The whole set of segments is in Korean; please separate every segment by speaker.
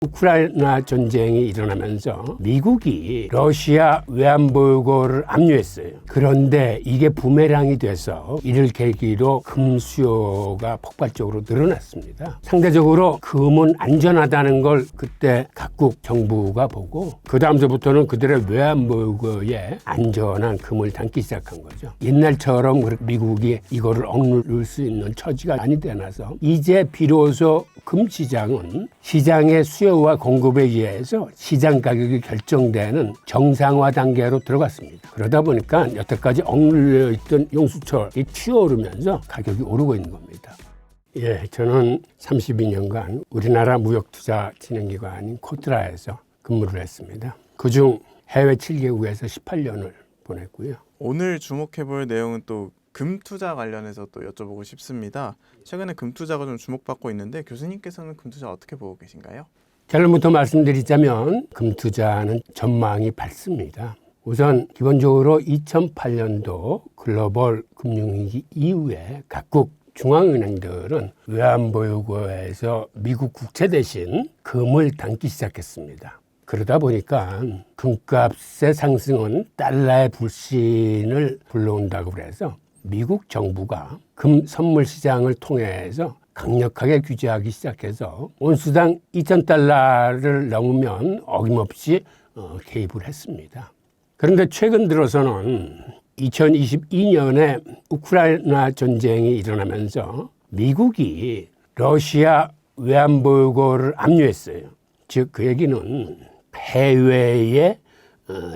Speaker 1: 우크라이나 전쟁이 일어나면서 미국이 러시아 외환보유고를 압류했어요. 그런데 이게 부메랑이 돼서 이를 계기로 금 수요가 폭발적으로 늘어났습니다. 상대적으로 금은 안전하다는 걸 그때 각국 정부가 보고 그 다음서부터는 그들의 외환보유고에 안전한 금을 담기 시작한 거죠. 옛날처럼 미국이 이거를 억누를 수 있는 처지가 아니 되나서 이제 비로소 금 시장은 시장의 수요와 공급에 의해서 시장 가격이 결정되는 정상화 단계로 들어갔습니다. 그러다 보니까 여태까지 억눌려 있던 용수철이 튀어오르면서 가격이 오르고 있는 겁니다. 저는 32년간 우리나라 무역투자 진행기관인 코트라에서 근무를 했습니다. 그중 해외 7개국에서 18년을 보냈고요.
Speaker 2: 오늘 주목해볼 내용은 또 금투자 관련해서 또 여쭤보고 싶습니다. 최근에 금투자가 좀 주목받고 있는데 교수님께서는 금투자 어떻게 보고 계신가요?
Speaker 1: 결론부터 말씀드리자면 금투자는 전망이 밝습니다. 우선 기본적으로 2008년도 글로벌 금융위기 이후에 각국 중앙은행들은 외환보유고에서 미국 국채 대신 금을 담기 시작했습니다. 그러다 보니까 금값의 상승은 달러의 불신을 불러온다고 그래서 미국 정부가 금 선물 시장을 통해서 강력하게 규제하기 시작해서 온수당 2,000달러를 넘으면 어김없이 개입을 했습니다. 그런데 최근 들어서는 2022년에 우크라이나 전쟁이 일어나면서 미국이 러시아 외환보유고를 압류했어요. 즉 그 얘기는 해외에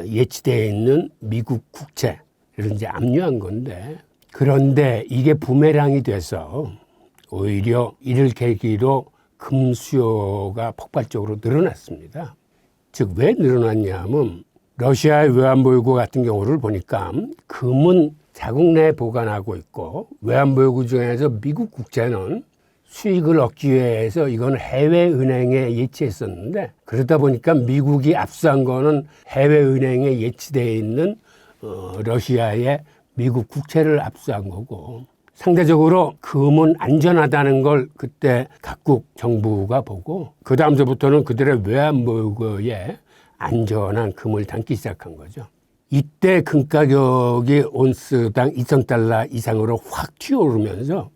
Speaker 1: 예치되어 있는 미국 국채를 이제 압류한 건데, 그런데 이게 부메랑이 돼서 오히려 이를 계기로 금 수요가 폭발적으로 늘어났습니다. 즉 왜 늘어났냐면 러시아의 외환보유고 같은 경우를 보니까 금은 자국 내에 보관하고 있고 외환보유고 중에서 미국 국채는 수익을 얻기 위해서 이건 해외은행에 예치했었는데, 그러다 보니까 미국이 압수한 거는 해외은행에 예치되어 있는 러시아의 미국 국채를 압수한 거고, 상대적으로 금은 안전하다는 걸 그때 각국 정부가 보고 그 다음서부터는 그들의 외환보유고에 안전한 금을 담기 시작한 거죠. 이때 금 가격이 온스당 2,000달러 이상으로 확 튀어오르면서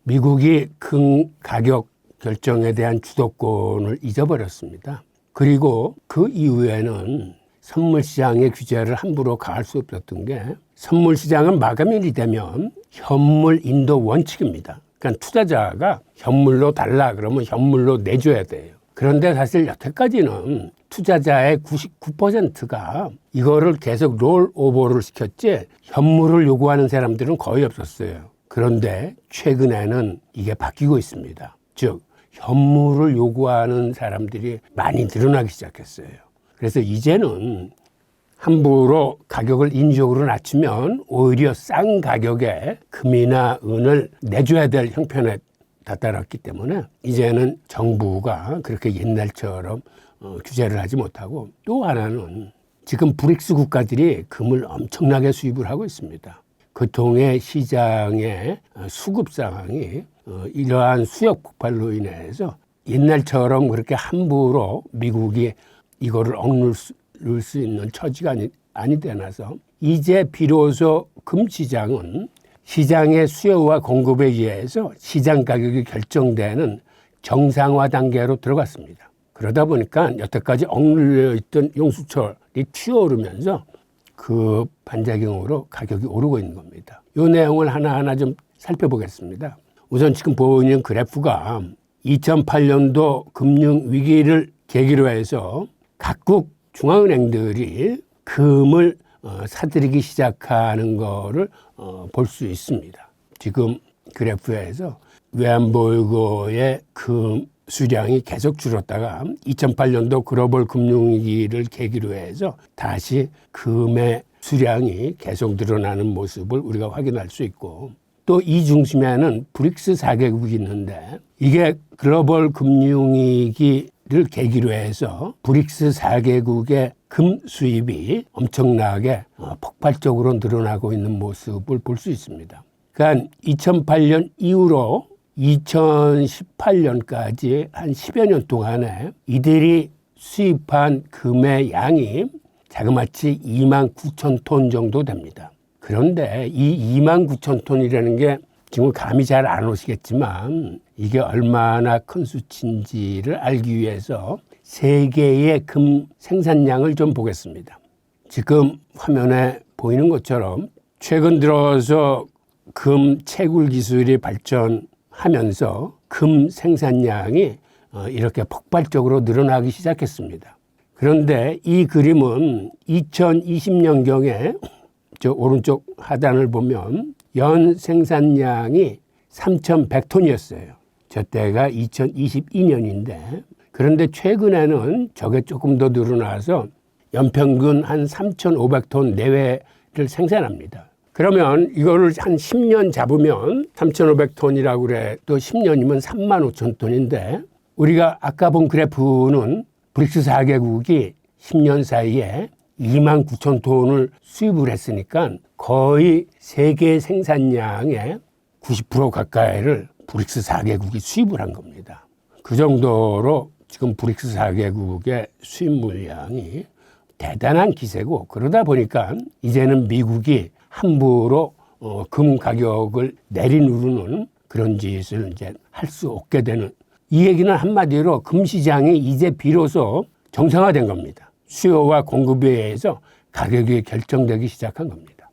Speaker 1: 미국이 금 가격 결정에 대한 주도권을 잊어버렸습니다. 그리고 그 이후에는 선물시장의 규제를 함부로 가할 수 없었던 게, 선물시장은 마감일이 되면 현물 인도 원칙입니다. 그러니까 투자자가 현물로 달라 그러면 현물로 내줘야 돼요. 그런데 사실 여태까지는 투자자의 99%가 이거를 계속 롤오버를 시켰지 현물을 요구하는 사람들은 거의 없었어요. 그런데 최근에는 이게 바뀌고 있습니다. 즉 현물을 요구하는 사람들이 많이 늘어나기 시작했어요. 그래서 이제는 함부로 가격을 인위적으로 낮추면 오히려 싼 가격에 금이나 은을 내줘야 될 형편에 다다랐기 때문에 이제는 정부가 그렇게 옛날처럼 규제를 하지 못하고, 또 하나는 지금 브릭스 국가들이 금을 엄청나게 수입을 하고 있습니다. 그통의 시장의 수급 상황이 이러한 수요 폭발로 인해서 옛날처럼 그렇게 함부로 미국이 이거를 억누를 수 있는 처지가 아니 되나서 이제 비로소 금 시장은 시장의 수요와 공급에 의해서 시장 가격이 결정되는 정상화 단계로 들어갔습니다. 그러다 보니까 여태까지 억눌려 있던 용수철이 튀어오르면서 그 반작용으로 가격이 오르고 있는 겁니다. 이 내용을 하나하나 좀 살펴보겠습니다. 우선 지금 보이는 그래프가 2008년도 금융위기를 계기로 해서 각국 중앙은행들이 금을 사들이기 시작하는 거를 볼 수 있습니다. 지금 그래프에서 외환보유고의 금 수량이 계속 줄었다가 2008년도 글로벌 금융위기를 계기로 해서 다시 금의 수량이 계속 늘어나는 모습을 우리가 확인할 수 있고, 또 이 중심에는 브릭스 4개국이 있는데 이게 글로벌 금융위기를 계기로 해서 브릭스 4개국의 금 수입이 엄청나게 폭발적으로 늘어나고 있는 모습을 볼 수 있습니다. 그러니까 2008년 이후로 2018년까지 한 10여 년 동안에 이들이 수입한 금의 양이 자그마치 29,000톤 정도 됩니다. 그런데 이 29,000톤이라는 게 지금 감이 잘 안 오시겠지만 이게 얼마나 큰 수치인지를 알기 위해서 세계의 금 생산량을 좀 보겠습니다. 지금 화면에 보이는 것처럼 최근 들어서 금 채굴 기술이 발전하면서 금 생산량이 이렇게 폭발적으로 늘어나기 시작했습니다. 그런데 이 그림은 2020년경에 저 오른쪽 하단을 보면 연 생산량이 3,100톤이었어요. 저 때가 2022년인데 그런데 최근에는 저게 조금 더 늘어나서 연평균 한 3,500톤 내외를 생산합니다. 그러면 이거를 한 10년 잡으면 3,500톤이라고 그래 또 10년이면 35,000톤인데 우리가 아까 본 그래프는 브릭스 4개국이 10년 사이에 29,000톤을 수입을 했으니까 거의 세계 생산량의 90% 가까이를 브릭스 4개국이 수입을 한 겁니다. 그 정도로 지금 브릭스 4개국의 수입 물량이 대단한 기세고 그러다 보니까 이제는 미국이 함부로 금 가격을 내리누르는 그런 짓을 이제 할 수 없게 되는 이 얘기는 한마디로 금 시장이 이제 비로소 정상화된 겁니다. 수요와 공급에 의해서 가격이 결정되기 시작한 겁니다.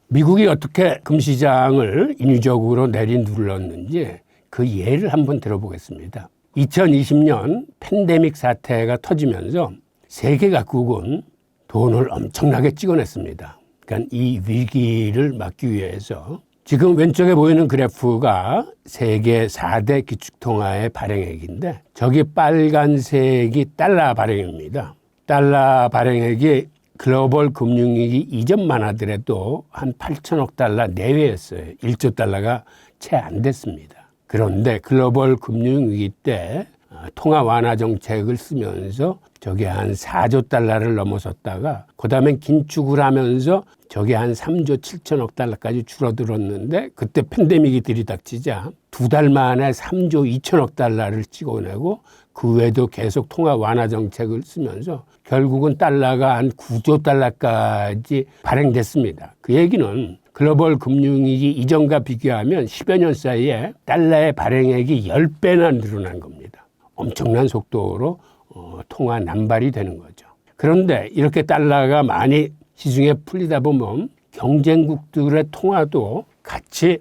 Speaker 1: 미국이 어떻게 금 시장을 인위적으로 내리눌렀는지 그 예를 한번 들어보겠습니다. 2020년 팬데믹 사태가 터지면서 세계 각국은 돈을 엄청나게 찍어냈습니다. 그러니까 이 위기를 막기 위해서 지금 왼쪽에 보이는 그래프가 세계 4대 기축통화의 발행액인데 저기 빨간색이 달러 발행입니다. 달러 발행액이 글로벌 금융위기 이전만 하더라도 한 8천억 달러 내외였어요. 1조 달러가 채 안 됐습니다. 그런데 글로벌 금융위기 때 통화 완화 정책을 쓰면서 저게 한 4조 달러를 넘어섰다가 그다음에 긴축을 하면서 저게 한 3조 7천억 달러까지 줄어들었는데 그때 팬데믹이 들이닥치자 2달 만에 3조 2천억 달러를 찍어내고 그 외에도 계속 통화 완화 정책을 쓰면서 결국은 달러가 한 9조 달러까지 발행됐습니다. 그 얘기는 글로벌 금융위기 이전과 비교하면 10여 년 사이에 달러의 발행액이 10배나 늘어난 겁니다. 엄청난 속도로 통화 남발이 되는 거죠. 그런데 이렇게 달러가 많이 시중에 풀리다 보면 경쟁국들의 통화도 같이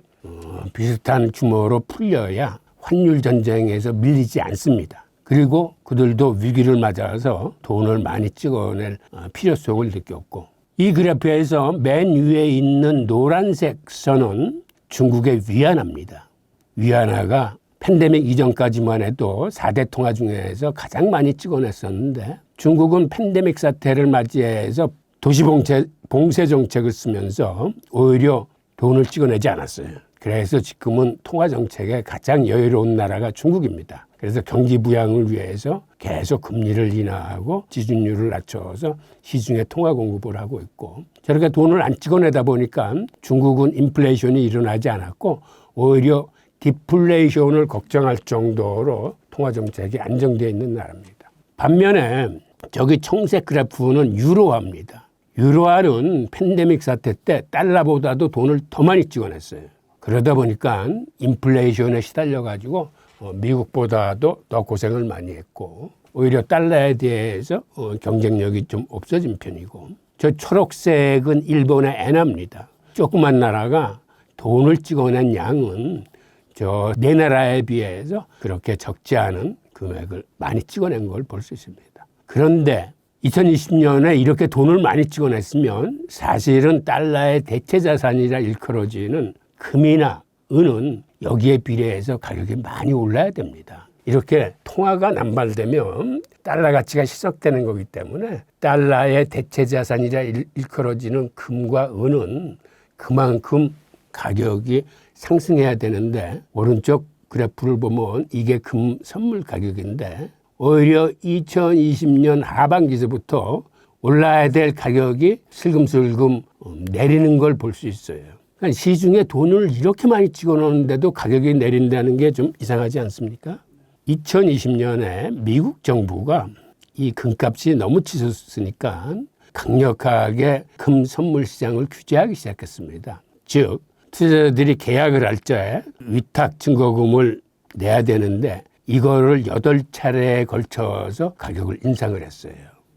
Speaker 1: 비슷한 규모로 풀려야 환율 전쟁에서 밀리지 않습니다. 그리고 그들도 위기를 맞아서 돈을 많이 찍어낼 필요성을 느꼈고 이 그래프에서 맨 위에 있는 노란색 선은 중국의 위안화입니다. 위안화가 팬데믹 이전까지만 해도 4대 통화 중에서 가장 많이 찍어냈었는데 중국은 팬데믹 사태를 맞이해서 도시 봉쇄 정책을 쓰면서 오히려 돈을 찍어내지 않았어요. 그래서 지금은 통화 정책에 가장 여유로운 나라가 중국입니다. 그래서 경기 부양을 위해서 계속 금리를 인하하고 지준율을 낮춰서 시중에 통화 공급을 하고 있고 저렇게 돈을 안 찍어내다 보니까 중국은 인플레이션이 일어나지 않았고 오히려 디플레이션을 걱정할 정도로 통화 정책이 안정되어 있는 나라입니다. 반면에 저기 청색 그래프는 유로화입니다. 유로화는 팬데믹 사태 때 달러보다도 돈을 더 많이 찍어냈어요. 그러다 보니까 인플레이션에 시달려가지고 미국보다도 더 고생을 많이 했고 오히려 달러에 대해서 경쟁력이 좀 없어진 편이고 저 초록색은 일본의 엔화입니다. 조그만 나라가 돈을 찍어낸 양은 저 네 나라에 비해서 그렇게 적지 않은 금액을 많이 찍어낸 걸 볼 수 있습니다. 그런데 2020년에 이렇게 돈을 많이 찍어냈으면 사실은 달러의 대체 자산이라 일컬어지는 금이나 은은 여기에 비례해서 가격이 많이 올라야 됩니다. 이렇게 통화가 남발되면 달러 가치가 희석되는 거기 때문에 달러의 대체 자산이라 일컬어지는 금과 은은 그만큼 가격이 상승해야 되는데 오른쪽 그래프를 보면 이게 금 선물 가격인데 오히려 2020년 하반기서부터 올라야 될 가격이 슬금슬금 내리는 걸 볼 수 있어요. 그러니까 시중에 돈을 이렇게 많이 찍어놓는데도 가격이 내린다는 게 좀 이상하지 않습니까? 2020년에 미국 정부가 이 금값이 너무 치솟으니까 강력하게 금 선물 시장을 규제하기 시작했습니다. 즉 투자자들이 계약을 할 때 위탁 증거금을 내야 되는데 이거를 8차례에 걸쳐서 가격을 인상을 했어요.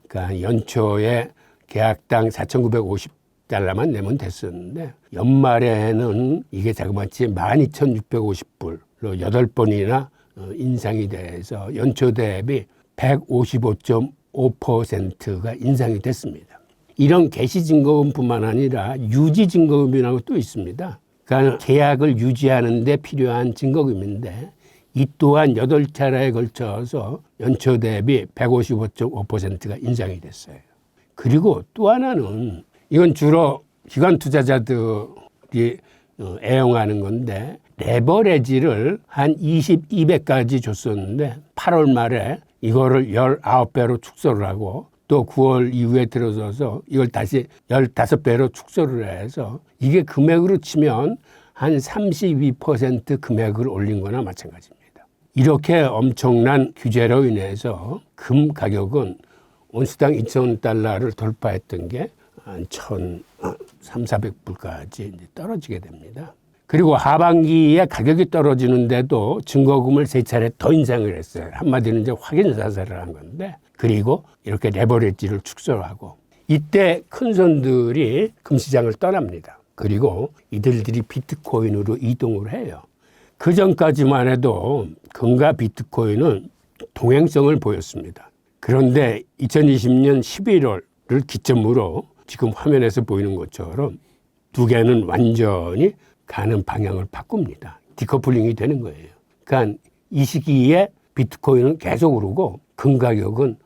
Speaker 1: 그러니까 연초에 계약당 4,950달러만 내면 됐었는데 연말에는 이게 자그마치 12,650불로 8번이나 인상이 돼서 연초 대비 155.5%가 인상이 됐습니다. 이런 개시증거금뿐만 아니라 유지증거금이라고 또 있습니다. 그러니까 계약을 유지하는 데 필요한 증거금인데 이 또한 8차례에 걸쳐서 연초 대비 155.5%가 인상이 됐어요. 그리고 또 하나는 이건 주로 기관 투자자들이 애용하는 건데 레버리지를 한 200까지 줬었는데 8월 말에 이거를 19배로 축소를 하고 또 9월 이후에 들어서서 이걸 다시 15배로 축소를 해서 이게 금액으로 치면 한 32% 금액을 올린 거나 마찬가지입니다. 이렇게 엄청난 규제로 인해서 금 가격은 온수당 2,000달러를 돌파했던 게 한 1,300~400불까지 떨어지게 됩니다. 그리고 하반기에 가격이 떨어지는데도 증거금을 3차례 더 인상을 했어요. 한마디로 이제 확인 사살을 한 건데 그리고 이렇게 레버리지를 축소하고 이때 큰 손들이 금시장을 떠납니다. 그리고 이들이 비트코인으로 이동을 해요. 그 전까지만 해도 금과 비트코인은 동행성을 보였습니다. 그런데 2020년 11월을 기점으로 지금 화면에서 보이는 것처럼 두 개는 완전히 가는 방향을 바꿉니다. 디커플링이 되는 거예요. 그러니까 이 시기에 비트코인은 계속 오르고 금 가격은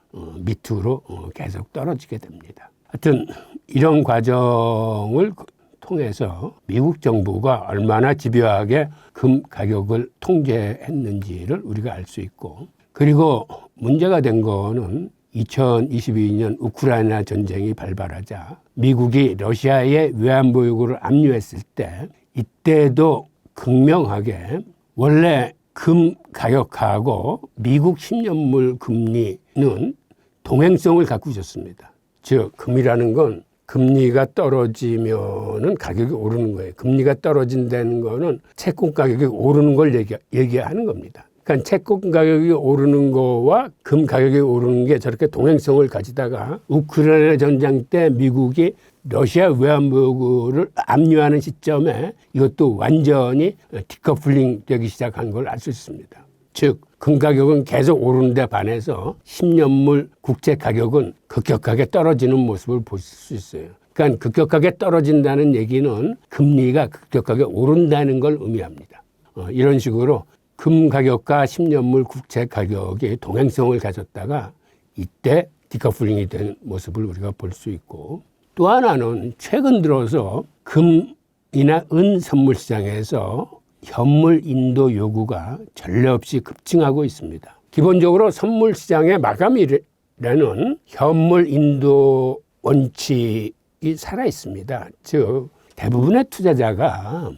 Speaker 1: 밑으로 계속 떨어지게 됩니다. 하여튼 이런 과정을 통해서 미국 정부가 얼마나 집요하게 금 가격을 통제했는지를 우리가 알 수 있고 그리고 문제가 된 거는 2022년 우크라이나 전쟁이 발발하자 미국이 러시아의 외환보 요구를 압류했을 때 이때도 극명하게 원래 금 가격하고 미국 10년물 금리는 동행성을 갖고 있었습니다. 즉 금이라는 건 금리가 떨어지면은 가격이 오르는 거예요. 금리가 떨어진다는 거는 채권 가격이 오르는 걸 얘기하는 겁니다. 그러니까 채권 가격이 오르는 거와 금 가격이 오르는 게 저렇게 동행성을 가지다가 우크라이나 전쟁 때 미국이 러시아 외환보유고를 압류하는 시점에 이것도 완전히 디커플링 되기 시작한 걸 알 수 있습니다. 즉, 금 가격은 계속 오르는 데 반해서 10년물 국채 가격은 급격하게 떨어지는 모습을 볼 수 있어요. 그러니까 급격하게 떨어진다는 얘기는 금리가 급격하게 오른다는 걸 의미합니다. 이런 식으로 금 가격과 10년물 국채 가격이 동행성을 가졌다가 이때 디커플링이 된 모습을 우리가 볼 수 있고 또 하나는 최근 들어서 금이나 은 선물 시장에서 현물 인도 요구가 전례 없이 급증하고 있습니다. 기본적으로 선물 시장의 마감이라는 현물 인도 원칙이 살아 있습니다. 즉 대부분의 투자자가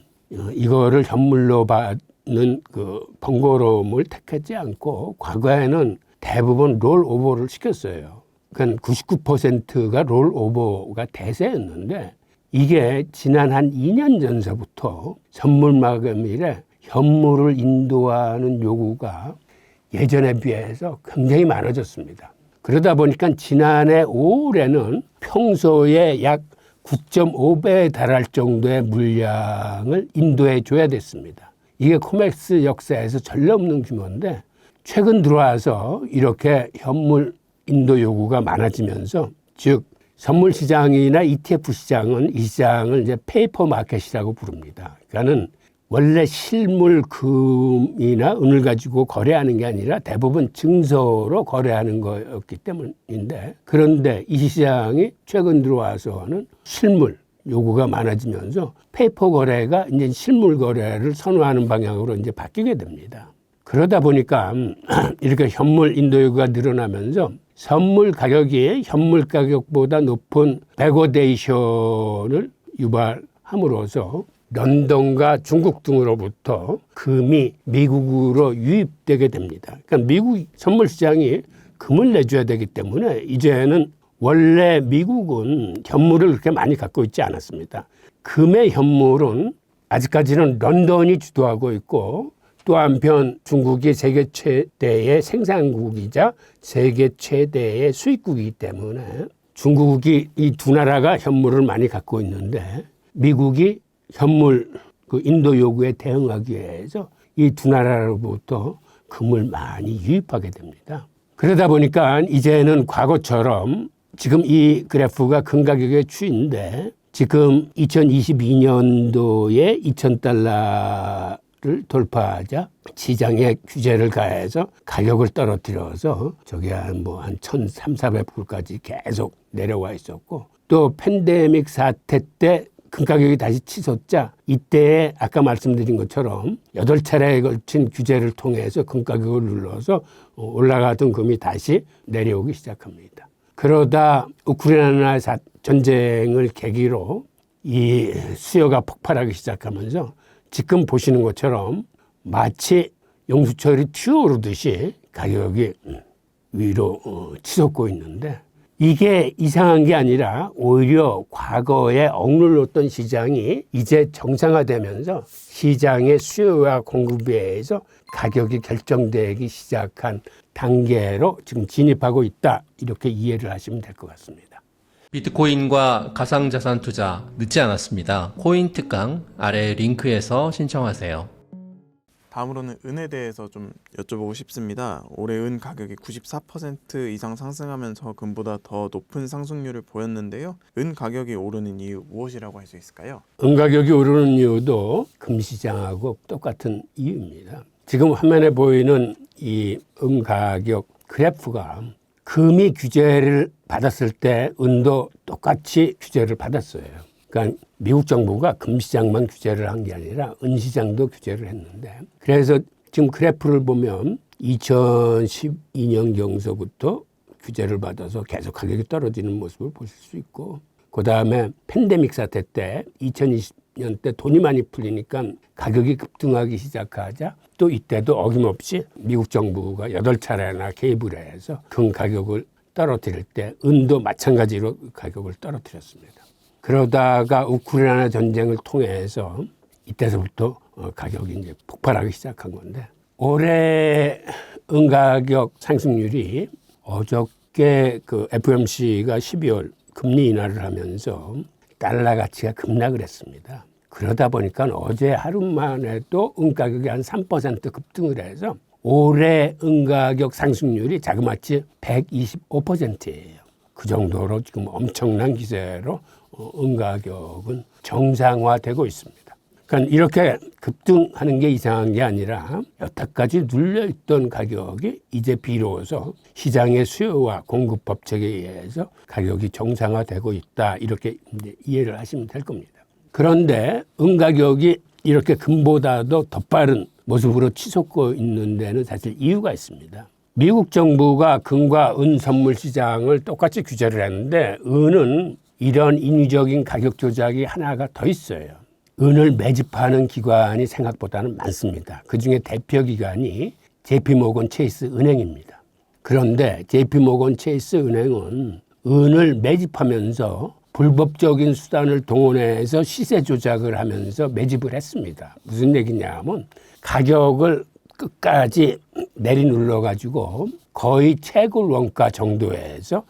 Speaker 1: 이거를 현물로 받는 그 번거로움을 택하지 않고 과거에는 대부분 롤오버를 시켰어요. 그러니까 99%가 롤오버가 대세였는데 이게 지난 한 2년 전서부터 선물 마감일에 현물을 인도하는 요구가 예전에 비해서 굉장히 많아졌습니다. 그러다 보니까 지난해 5월에는 평소에 약 9.5배에 달할 정도의 물량을 인도해 줘야 됐습니다. 이게 코맥스 역사에서 전례 없는 규모인데 최근 들어와서 이렇게 현물 인도 요구가 많아지면서 즉 선물 시장이나 ETF 시장은 이 시장을 이제 페이퍼 마켓이라고 부릅니다. 그러니까는 원래 실물 금이나 은을 가지고 거래하는 게 아니라 대부분 증서로 거래하는 거였기 때문인데 그런데 이 시장이 최근 들어와서는 실물 요구가 많아지면서 페이퍼 거래가 이제 실물 거래를 선호하는 방향으로 이제 바뀌게 됩니다. 그러다 보니까 이렇게 현물 인도 요구가 늘어나면서 선물 가격이 현물 가격보다 높은 베고데이션을 유발함으로써 런던과 중국 등으로부터 금이 미국으로 유입되게 됩니다. 그러니까 미국 선물 시장이 금을 내줘야 되기 때문에 이제는 원래 미국은 현물을 그렇게 많이 갖고 있지 않았습니다. 금의 현물은 아직까지는 런던이 주도하고 있고 또 한편 중국이 세계 최대의 생산국이자 세계 최대의 수입국이기 때문에 중국이 이 두 나라가 현물을 많이 갖고 있는데 미국이 현물 그 인도 요구에 대응하기 위해서 이 두 나라로부터 금을 많이 유입하게 됩니다. 그러다 보니까 이제는 과거처럼 지금 이 그래프가 금 가격의 추이인데 지금 2022년도에 2,000달러를 돌파하자 시장에 규제를 가해서 가격을 떨어뜨려서 저게 한 1,300~400불까지 계속 내려와 있었고 또 팬데믹 사태 때 금 가격이 다시 치솟자 이때에 아까 말씀드린 것처럼 8차례에 걸친 규제를 통해서 금 가격을 눌러서 올라가던 금이 다시 내려오기 시작합니다. 그러다 우크라이나 전쟁을 계기로 이 수요가 폭발하기 시작하면서 지금 보시는 것처럼 마치 용수철이 튀어오르듯이 가격이 위로 치솟고 있는데 이게 이상한 게 아니라 오히려 과거에 억눌렀던 시장이 이제 정상화되면서 시장의 수요와 공급에 의해서 가격이 결정되기 시작한 단계로 지금 진입하고 있다. 이렇게 이해를 하시면 될 것 같습니다.
Speaker 3: 비트코인과 가상자산 투자 늦지 않았습니다. 코인 특강 아래 링크에서 신청하세요.
Speaker 2: 다음으로는 은에 대해서 좀 여쭤보고 싶습니다. 올해 은 가격이 94% 이상 상승하면서 금보다 더 높은 상승률을 보였는데요. 은 가격이 오르는 이유 무엇이라고 할 수 있을까요?
Speaker 1: 은 가격이 오르는 이유도 금 시장하고 똑같은 이유입니다. 지금 화면에 보이는 이 은 가격 그래프가 금이 규제를 받았을 때 은도 똑같이 규제를 받았어요. 그러니까 미국 정부가 금 시장만 규제를 한 게 아니라 은 시장도 규제를 했는데 그래서 지금 그래프를 보면 2012년 경서부터 규제를 받아서 계속 가격이 떨어지는 모습을 보실 수 있고 그다음에 팬데믹 사태 때 2020년 때 돈이 많이 풀리니까 가격이 급등하기 시작하자 또 이때도 어김없이 미국 정부가 8차례나 개입을 해서 금 가격을 떨어뜨릴 때 은도 마찬가지로 가격을 떨어뜨렸습니다. 그러다가 우크라이나 전쟁을 통해서 이때서부터 가격이 이제 폭발하기 시작한 건데 올해 은 가격 상승률이 어저께 그 FOMC가 12월 금리 인하를 하면서 달러 가치가 급락을 했습니다. 그러다 보니까 어제 하루만 해도 은 가격이 한 3% 급등을 해서 올해 은 가격 상승률이 자그마치 125%예요. 그 정도로 지금 엄청난 기세로 은 가격은 정상화되고 있습니다. 그러니까 이렇게 급등하는 게 이상한 게 아니라 여태까지 눌려있던 가격이 이제 비로소 시장의 수요와 공급 법칙에 의해서 가격이 정상화되고 있다. 이렇게 이제 이해를 하시면 될 겁니다. 그런데 은 가격이 이렇게 금보다도 더 빠른 모습으로 치솟고 있는 데는 사실 이유가 있습니다. 미국 정부가 금과 은 선물 시장을 똑같이 규제를 했는데 은은 이런 인위적인 가격 조작이 하나가 더 있어요. 은을 매집하는 기관이 생각보다는 많습니다. 그중에 대표 기관이 JP모건 체이스 은행입니다. 그런데 JP모건 체이스 은행은 은을 매집하면서 불법적인 수단을 동원해서 시세 조작을 하면서 매집을 했습니다. 무슨 얘기냐면 가격을 끝까지 내리눌러 가지고 거의 채굴 원가 정도에서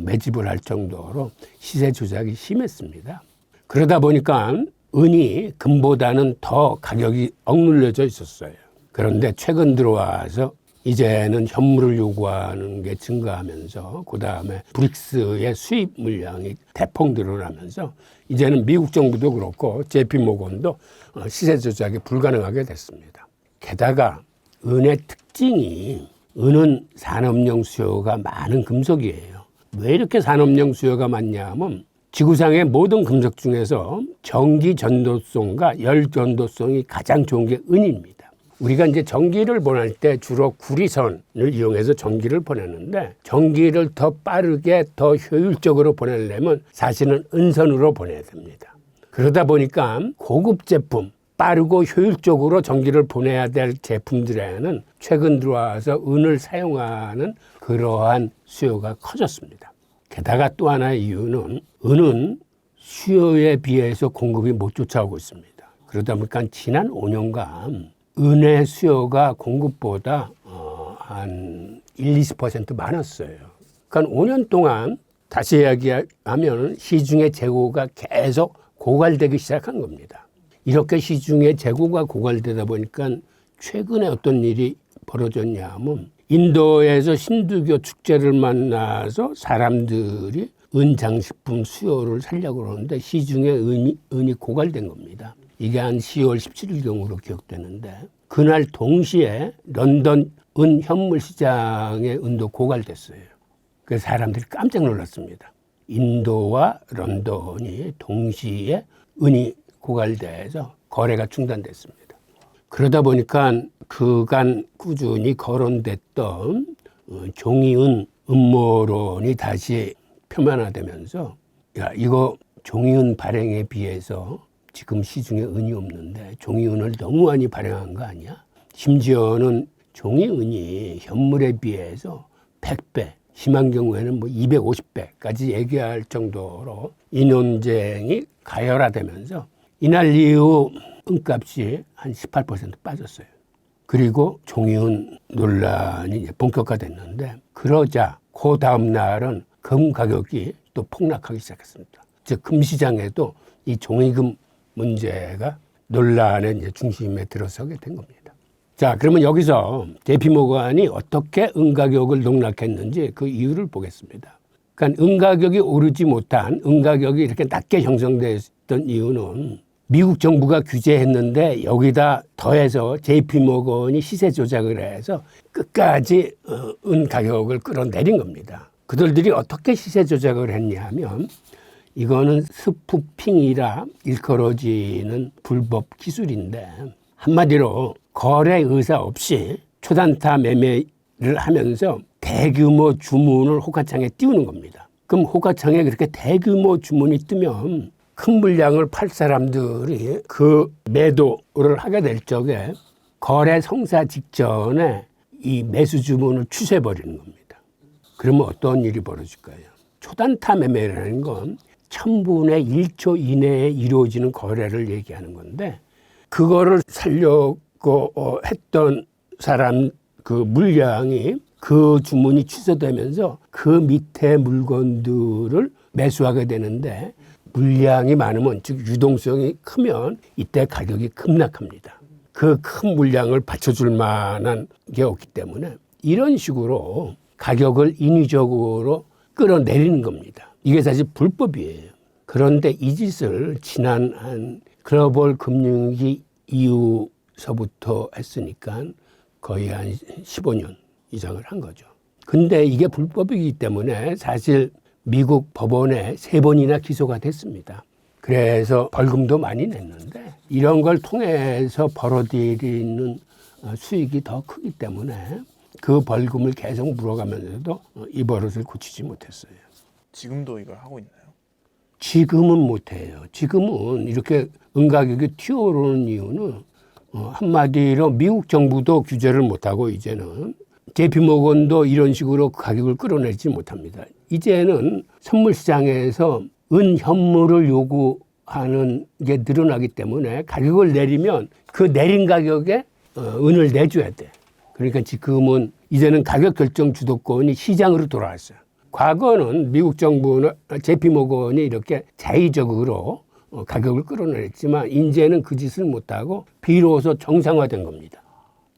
Speaker 1: 매집을 할 정도로 시세 조작이 심했습니다. 그러다 보니까 은이 금보다는 더 가격이 억눌려져 있었어요. 그런데 최근 들어와서 이제는 현물을 요구하는 게 증가하면서 그다음에 브릭스의 수입 물량이 대폭 늘어나면서 이제는 미국 정부도 그렇고 JP모건도 시세 조작이 불가능하게 됐습니다. 게다가 은의 특징이 은은 산업용 수요가 많은 금속이에요. 왜 이렇게 산업용 수요가 많냐 하면 지구상의 모든 금속 중에서 전기 전도성과 열 전도성이 가장 좋은 게 은입니다. 우리가 이제 전기를 보낼 때 주로 구리선을 이용해서 전기를 보내는데 전기를 더 빠르게 더 효율적으로 보내려면 사실은 은선으로 보내야 됩니다. 그러다 보니까 고급 제품, 빠르고 효율적으로 전기를 보내야 될 제품들에는 최근 들어와서 은을 사용하는 그러한 수요가 커졌습니다. 게다가 또 하나의 이유는 은은 수요에 비해서 공급이 못 쫓아오고 있습니다. 그러다 보니까 지난 5년간 은의 수요가 공급보다 한 1-20% 많았어요. 그러니까 5년 동안 다시 이야기하면 시중의 재고가 계속 고갈되기 시작한 겁니다. 이렇게 시중의 재고가 고갈되다 보니까 최근에 어떤 일이 벌어졌냐 하면 인도에서 힌두교 축제를 만나서 사람들이 은장식품 수요를 살려고 그러는데 시중에 은이 고갈된 겁니다. 이게 한 10월 17일경으로 기억되는데 그날 동시에 런던 은 현물 시장의 은도 고갈됐어요. 그래서 사람들이 깜짝 놀랐습니다. 인도와 런던이 동시에 은이 고갈돼서 거래가 중단됐습니다. 그러다 보니까 그간 꾸준히 거론됐던 종이은 음모론이 다시 표면화되면서 야, 이거 종이은 발행에 비해서 지금 시중에 은이 없는데 종이은을 너무 많이 발행한 거 아니야? 심지어는 종이은이 현물에 비해서 100배, 심한 경우에는 뭐 250배까지 얘기할 정도로 이 논쟁이 가열화되면서 이날 이후 은값이 한 18% 빠졌어요. 그리고 종이은 논란이 이제 본격화됐는데 그러자 그 다음 날은 금 가격이 또 폭락하기 시작했습니다. 즉 금시장에도 이 종이금 문제가 논란의 이제 중심에 들어서게 된 겁니다. 자, 그러면 여기서 JP모건이 어떻게 은 가격을 농락했는지 그 이유를 보겠습니다. 그러니까 은 가격이 오르지 못한 은 가격이 이렇게 낮게 형성됐던 이유는 미국 정부가 규제했는데 여기다 더해서 JP모건이 시세 조작을 해서 끝까지 은 가격을 끌어내린 겁니다. 그들이 어떻게 시세 조작을 했냐면 이거는 스푸핑이라 일컬어지는 불법 기술인데 한마디로 거래 의사 없이 초단타 매매를 하면서 대규모 주문을 호가창에 띄우는 겁니다. 그럼 호가창에 그렇게 대규모 주문이 뜨면 큰 물량을 팔 사람들이 그 매도를 하게 될 적에 거래 성사 직전에 이 매수 주문을 취소해버리는 겁니다. 그러면 어떤 일이 벌어질까요? 초단타 매매라는 건 1000분의 1초 이내에 이루어지는 거래를 얘기하는 건데 그거를 살려고 했던 사람 그 물량이 그 주문이 취소되면서 그 밑에 물건들을 매수하게 되는데 물량이 많으면 즉 유동성이 크면 이때 가격이 급락합니다. 그 큰 물량을 받쳐줄 만한 게 없기 때문에 이런 식으로 가격을 인위적으로 끌어내리는 겁니다. 이게 사실 불법이에요. 그런데 이 짓을 지난 한 글로벌 금융위기 이후서부터 했으니까 거의 한 15년 이상을 한 거죠. 근데 이게 불법이기 때문에 사실 미국 법원에 3번이나 기소가 됐습니다. 그래서 벌금도 많이 냈는데 이런 걸 통해서 벌어들이는 수익이 더 크기 때문에 그 벌금을 계속 물어가면서도 이 버릇을 고치지 못했어요.
Speaker 2: 지금도 이걸 하고 있나요?
Speaker 1: 지금은 못해요. 지금은 이렇게 은 가격이 튀어오르는 이유는 한마디로 미국 정부도 규제를 못하고 이제는 JP모건도 이런 식으로 가격을 끌어내지 못합니다. 이제는 선물 시장에서 은 현물을 요구하는 게 늘어나기 때문에 가격을 내리면 그 내린 가격에 은을 내줘야 돼. 그러니까 지금은 이제는 가격 결정 주도권이 시장으로 돌아왔어요. 과거는 미국 정부는 JP모건이 이렇게 자의적으로 가격을 끌어냈지만 이제는 그 짓을 못하고 비로소 정상화된 겁니다.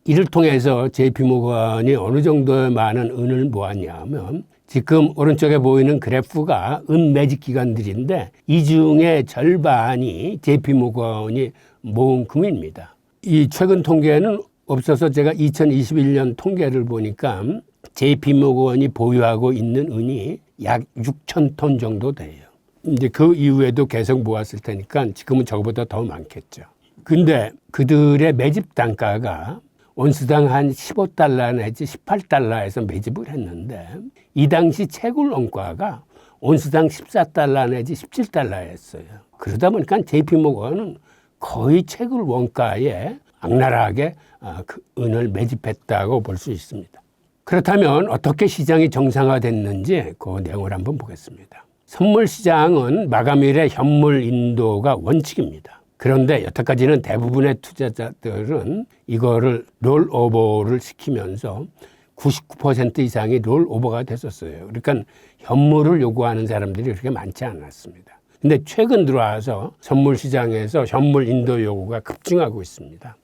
Speaker 1: 이를 통해서 JP모건이 어느 정도의 많은 은을 모았냐 하면 지금 오른쪽에 보이는 그래프가 은 매집 기관들인데 이 중에 절반이 JP모건이 모은 금입니다. 이 최근 통계는 없어서 제가 2021년 통계를 보니까 JP모건이 보유하고 있는 은이 약 6,000톤 정도 돼요. 이제 그 이후에도 계속 모았을 테니까 지금은 저거보다 더 많겠죠. 근데 그들의 매집 단가가 온스당 한 15달러 내지 18달러에서 매집을 했는데 이 당시 채굴 원가가 온스당 14달러 내지 17달러였어요. 그러다 보니까 JP모건은 거의 채굴 원가에 악랄하게 그 은을 매집했다고 볼 수 있습니다. 그렇다면 어떻게 시장이 정상화됐는지 그 내용을 한번 보겠습니다. 선물 시장은 마감일에 현물 인도가 원칙입니다. 그런데 여태까지는 대부분의 투자자들은 이거를 롤오버를 시키면서 99% 이상이 롤오버가 됐었어요. 그러니까 현물을 요구하는 사람들이 그렇게 많지 않았습니다. 근데 최근 들어와서 선물 시장에서 현물 인도 요구가 급증하고 있습니다.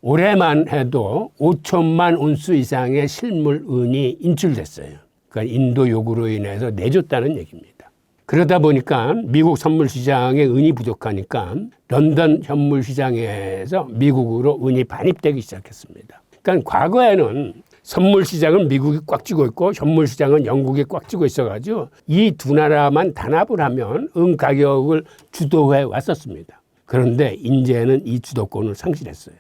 Speaker 1: 올해만 해도 5천만 온수 이상의 실물 은이 인출됐어요. 그러니까 인도 요구로 인해서 내줬다는 얘기입니다. 그러다 보니까 미국 선물 시장에 은이 부족하니까 런던 현물 시장에서 미국으로 은이 반입되기 시작했습니다. 그러니까 과거에는 선물 시장은 미국이 꽉 쥐고 있고 현물 시장은 영국이 꽉 쥐고 있어가지고 이 두 나라만 단합을 하면 은 가격을 주도해 왔었습니다. 그런데 이제는 이 주도권을 상실했어요.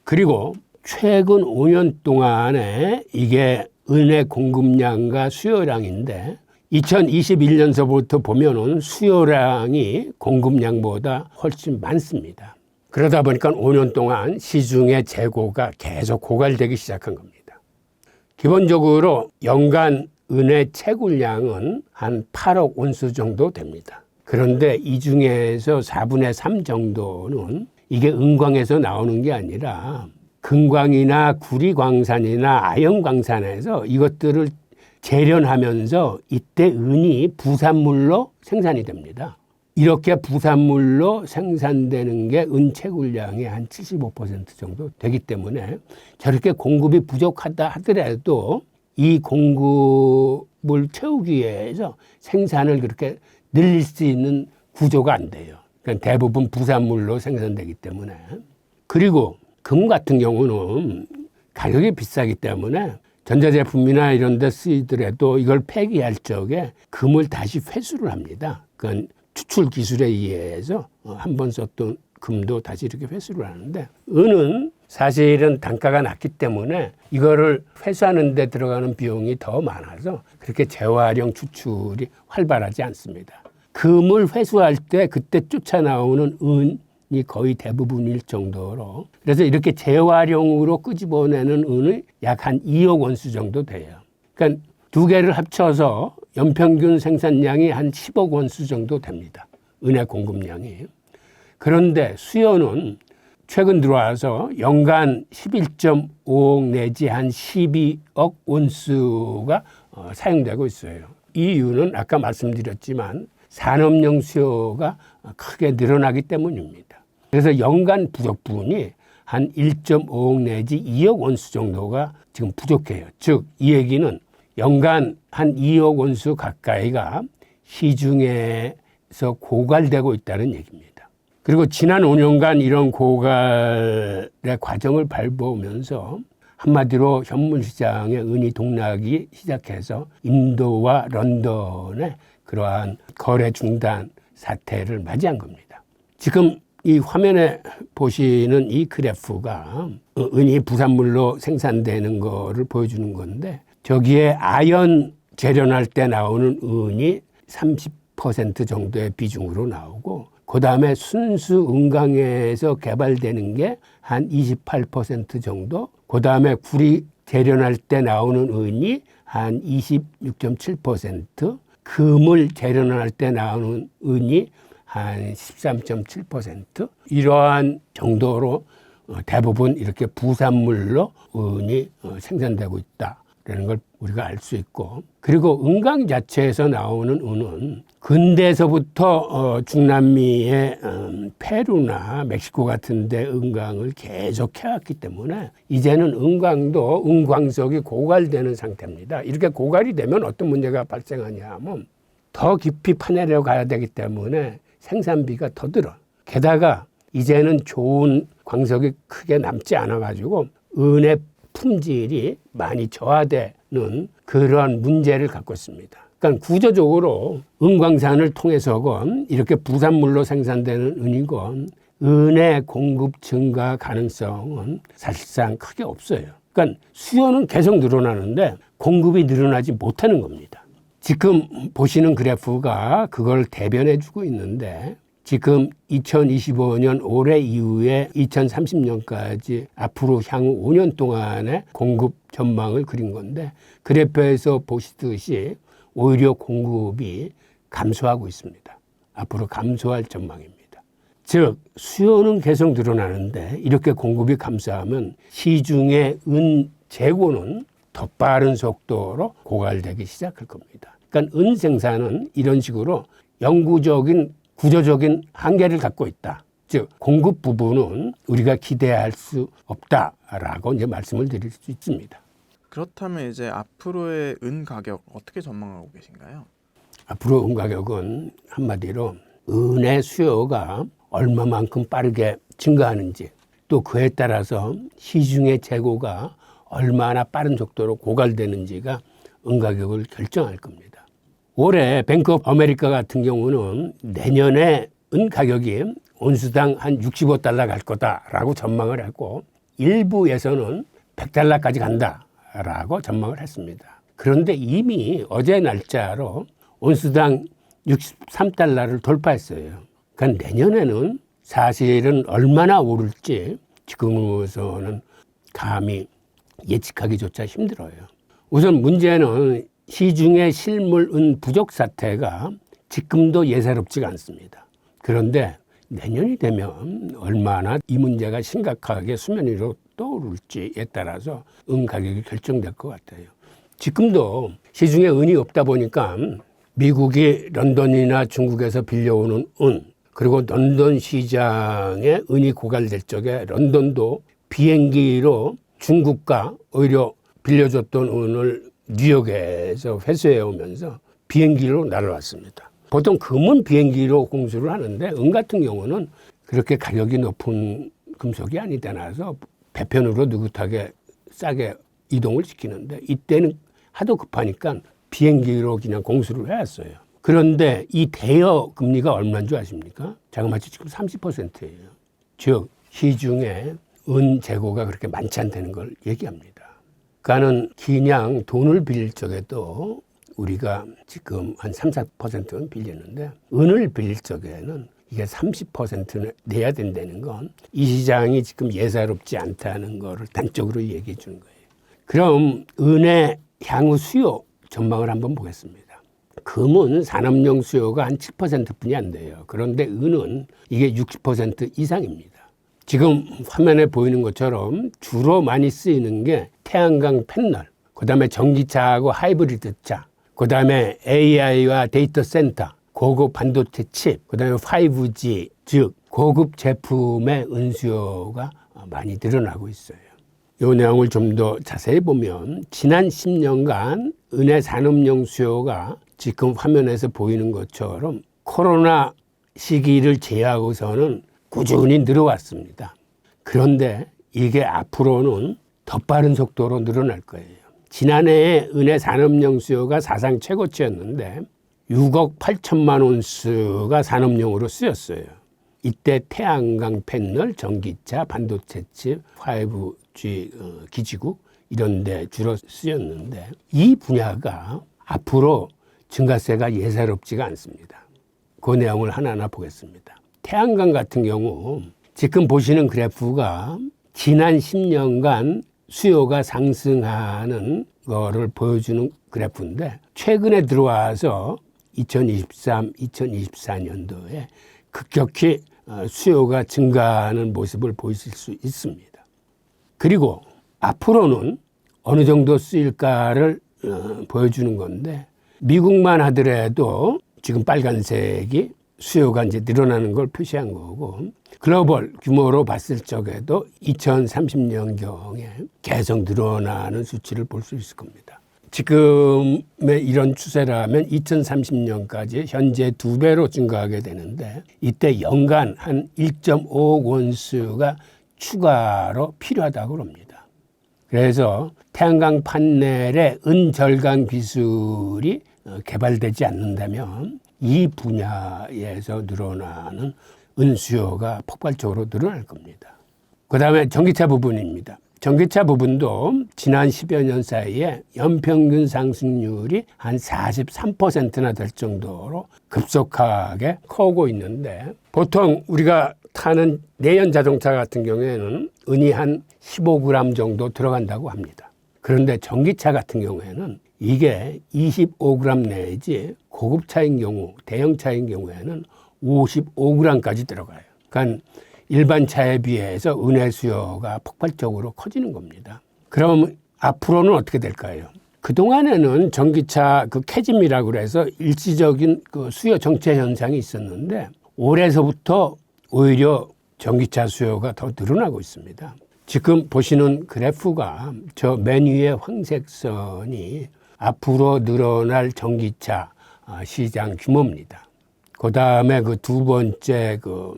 Speaker 1: 그리고 최근 5년 동안에 이게 은의 공급량과 수요량인데 2021년서부터 보면은 수요량이 공급량보다 훨씬 많습니다. 그러다 보니까 5년 동안 시중의 재고가 계속 고갈되기 시작한 겁니다. 기본적으로 연간 은의 채굴량은 한 8억 온수 정도 됩니다. 그런데 이 중에서 4분의 3 정도는 이게 은광에서 나오는 게 아니라 금광이나 구리광산이나 아연광산에서 이것들을 재련하면서 이때 은이 부산물로 생산이 됩니다. 이렇게 부산물로 생산되는 게 은 채굴량이 한 75% 정도 되기 때문에 저렇게 공급이 부족하다 하더라도 이 공급을 채우기 위해서 생산을 그렇게 늘릴 수 있는 구조가 안 돼요. 그러니까 대부분 부산물로 생산되기 때문에. 그리고 금 같은 경우는 가격이 비싸기 때문에 전자제품이나 이런 데 쓰이더라도 이걸 폐기할 적에 금을 다시 회수를 합니다. 그건 추출 기술에 의해서 한 번 썼던 금도 다시 이렇게 회수를 하는데 은은 사실은 단가가 낮기 때문에 이거를 회수하는 데 들어가는 비용이 더 많아서 그렇게 재활용 추출이 활발하지 않습니다. 금을 회수할 때 그때 쫓아 나오는 은이 거의 대부분일 정도로 그래서 이렇게 재활용으로 끄집어내는 은이 약 한 2억 원수 정도 돼요. 그러니까 두 개를 합쳐서 연평균 생산량이 한 10억 원수 정도 됩니다. 은의 공급량이. 그런데 수요는 최근 들어와서 연간 11.5억 내지 한 12억 온수가 사용되고 있어요. 이 이유는 아까 말씀드렸지만 산업용 수요가 크게 늘어나기 때문입니다. 그래서 연간 부족분이 한 1.5억 내지 2억 온수 정도가 지금 부족해요. 즉, 이 얘기는 연간 한 2억 온수 가까이가 시중에서 고갈되고 있다는 얘기입니다. 그리고 지난 5년간 이런 고갈의 과정을 밟아오면서 한마디로 현물시장의 은이 동락이 시작해서 인도와 런던의 그러한 거래 중단 사태를 맞이한 겁니다. 지금 이 화면에 보시는 이 그래프가 은이 부산물로 생산되는 거를 보여주는 건데 저기에 아연 재련할 때 나오는 은이 30% 정도의 비중으로 나오고 그 다음에 순수 은광에서 개발되는 게 한 28% 정도, 그 다음에 구리 재련할 때 나오는 은이 한 26.7%, 금을 재련할 때 나오는 은이 한 13.7% 이러한 정도로 대부분 이렇게 부산물로 은이 생산되고 있다라는 걸 우리가 알 수 있고, 그리고 은광 자체에서 나오는 은은 근대에서부터 중남미의 페루나 멕시코 같은 데 은광을 계속 해왔기 때문에 이제는 은광도 은광석이 고갈되는 상태입니다. 이렇게 고갈이 되면 어떤 문제가 발생하냐 하면 더 깊이 파내려 가야 되기 때문에 생산비가 더 들어. 게다가 이제는 좋은 광석이 크게 남지 않아가지고 은의 품질이 많이 저하되는 그런 문제를 갖고 있습니다. 그러니까 구조적으로 은광산을 통해서건 이렇게 부산물로 생산되는 은이건 은의 공급 증가 가능성은 사실상 크게 없어요. 그러니까 수요는 계속 늘어나는데 공급이 늘어나지 못하는 겁니다. 지금 보시는 그래프가 그걸 대변해 주고 있는데 지금 2025년 올해 이후에 2030년까지 앞으로 향후 5년 동안의 공급 전망을 그린 건데 그래프에서 보시듯이 오히려 공급이 감소하고 있습니다. 앞으로 감소할 전망입니다. 즉 수요는 계속 늘어나는데 이렇게 공급이 감소하면 시중의 은 재고는 더 빠른 속도로 고갈되기 시작할 겁니다. 그러니까 은 생산은 이런 식으로 영구적인 구조적인 한계를 갖고 있다. 즉 공급 부분은 우리가 기대할 수 없다라고 이제 말씀을 드릴 수 있습니다.
Speaker 2: 그렇다면 이제 앞으로의 은 가격 어떻게 전망하고 계신가요?
Speaker 1: 앞으로 은 가격은 한마디로 은의 수요가 얼마만큼 빠르게 증가하는지 또 그에 따라서 시중의 재고가 얼마나 빠른 속도로 고갈되는지가 은 가격을 결정할 겁니다. 올해 뱅크 오브 아메리카 같은 경우는 내년에 은 가격이 온수당 한 65달러 갈 거다라고 전망을 했고 일부에서는 100달러까지 간다라고 전망을 했습니다. 그런데 이미 어제 날짜로 온수당 63달러를 돌파했어요. 그러니까 내년에는 사실은 얼마나 오를지 지금으로서는 감히 예측하기조차 힘들어요. 우선 문제는 시중의 실물 은 부족 사태가 지금도 예사롭지가 않습니다. 그런데 내년이 되면 얼마나 이 문제가 심각하게 수면 위로 떠오를지에 따라서 은 가격이 결정될 것 같아요. 지금도 시중에 은이 없다 보니까 미국이 런던이나 중국에서 빌려오는 은 그리고 런던 시장에 은이 고갈될 적에 런던도 비행기로 중국과 오히려 빌려줬던 은을 뉴욕에서 회수해 오면서 비행기로 날아왔습니다. 보통 금은 비행기로 공수를 하는데 은 같은 경우는 그렇게 가격이 높은 금속이 아니다라서 배편으로 느긋하게 싸게 이동을 시키는데 이때는 하도 급하니까 비행기로 그냥 공수를 해왔어요. 그런데 이 대여 금리가 얼마인 줄 아십니까? 자그마치 지금 30%예요. 즉 시중에 은 재고가 그렇게 많지 않다는 걸 얘기합니다. 그러니까는 그냥 돈을 빌릴 적에도 우리가 지금 한 3, 4%는 빌리는데 은을 빌릴 적에는 이게 30%는 내야 된다는 건 이 시장이 지금 예사롭지 않다는 거를 단적으로 얘기해 주는 거예요. 그럼 은의 향후 수요 전망을 한번 보겠습니다. 금은 산업용 수요가 한 7%뿐이 안 돼요. 그런데 은은 이게 60% 이상입니다. 지금 화면에 보이는 것처럼 주로 많이 쓰이는 게 태양광 패널, 그 다음에 전기차하고 하이브리드 차, 그 다음에 AI와 데이터 센터, 고급 반도체 칩, 그 다음에 5G, 즉 고급 제품의 은수요가 많이 늘어나고 있어요. 이 내용을 좀 더 자세히 보면 지난 10년간 은의 산업용 수요가 지금 화면에서 보이는 것처럼 코로나 시기를 제외하고서는 꾸준히 늘어왔습니다. 그런데 이게 앞으로는 더 빠른 속도로 늘어날 거예요. 지난해에 은의 산업용 수요가 사상 최고치였는데 6억 8천만 온스가 산업용으로 쓰였어요. 이때 태양광 패널, 전기차, 반도체 칩, 5G 기지국 이런 데 주로 쓰였는데 이 분야가 앞으로 증가세가 예사롭지가 않습니다. 그 내용을 하나하나 보겠습니다. 태양광 같은 경우 지금 보시는 그래프가 지난 10년간 수요가 상승하는 거를 보여주는 그래프인데 최근에 들어와서 2023, 2024년도에 급격히 수요가 증가하는 모습을 보이실 수 있습니다. 그리고 앞으로는 어느 정도 쓰일까를 보여주는 건데 미국만 하더라도 지금 빨간색이 수요가 이제 늘어나는 걸 표시한 거고 글로벌 규모로 봤을 적에도 2030년경에 계속 늘어나는 수치를 볼 수 있을 겁니다. 지금의 이런 추세라면 2030년까지 현재 2배로 증가하게 되는데 이때 연간 한 1.5억 원수가 추가로 필요하다고 합니다. 그래서 태양광 판넬의 은절강 기술이 개발되지 않는다면 이 분야에서 늘어나는 은수요가 폭발적으로 늘어날 겁니다. 그 다음에 전기차 부분입니다. 전기차 부분도 지난 10여 년 사이에 연평균 상승률이 한 43%나 될 정도로 급속하게 커오고 있는데 보통 우리가 타는 내연 자동차 같은 경우에는 은이 한 15g 정도 들어간다고 합니다. 그런데 전기차 같은 경우에는 이게 25g 내지 고급차인 경우, 대형차인 경우에는 55g까지 들어가요. 그러니까 일반 차에 비해서 은의 수요가 폭발적으로 커지는 겁니다. 그럼 앞으로는 어떻게 될까요? 그동안에는 전기차 그 캐즘이라고 그래서 일시적인 그 수요 정체 현상이 있었는데 올해서부터 오히려 전기차 수요가 더 늘어나고 있습니다. 지금 보시는 그래프가 저 맨 위에 황색 선이 앞으로 늘어날 전기차 시장 규모입니다. 그 다음에 그 두 번째 그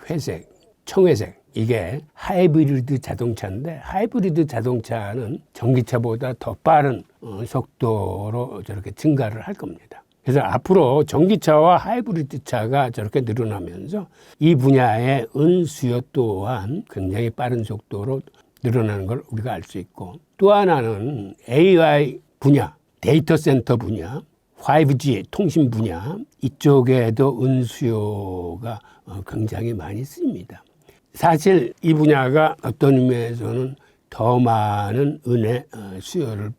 Speaker 1: 회색, 청회색, 이게 하이브리드 자동차인데 하이브리드 자동차는 전기차보다 더 빠른 속도로 저렇게 증가를 할 겁니다. 그래서 앞으로 전기차와 하이브리드 차가 저렇게 늘어나면서 이 분야의 은 수요 또한 굉장히 빠른 속도로 늘어나는 걸 우리가 알 수 있고 또 하나는 AI 분야, 데이터 센터 분야, 5G 통신 분야 이쪽에도 은 수요가 굉장히 많이 쓰입니다. 사실 이 분야가 어떤 의미에서는 더 많은 은의 수요를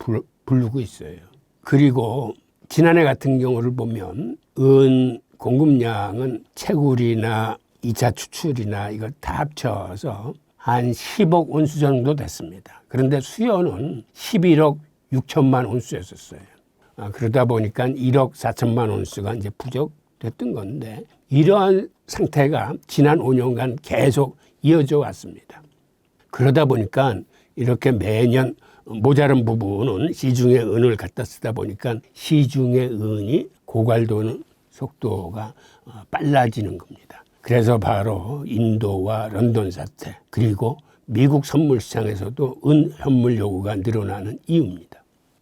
Speaker 1: 부르고 있어요. 그리고 지난해 같은 경우를 보면 은 공급량은 채굴이나 2차 추출이나 이걸 다 합쳐서 한 10억 온수 정도 됐습니다. 그런데 수요는 11억 6천만 온수였었어요. 그러다 보니까 1억 4천만 온수가 이제 부족됐던 건데 이러한 상태가 지난 5년간 계속 이어져 왔습니다. 그러다 보니까 이렇게 매년 모자란 부분은 시중에 은을 갖다 쓰다 보니까 시중의 은이 고갈되는 속도가 빨라지는 겁니다. 그래서 바로 인도와 런던 사태 그리고 미국 선물 시장에서도 은 현물 요구가 늘어나는 이유입니다.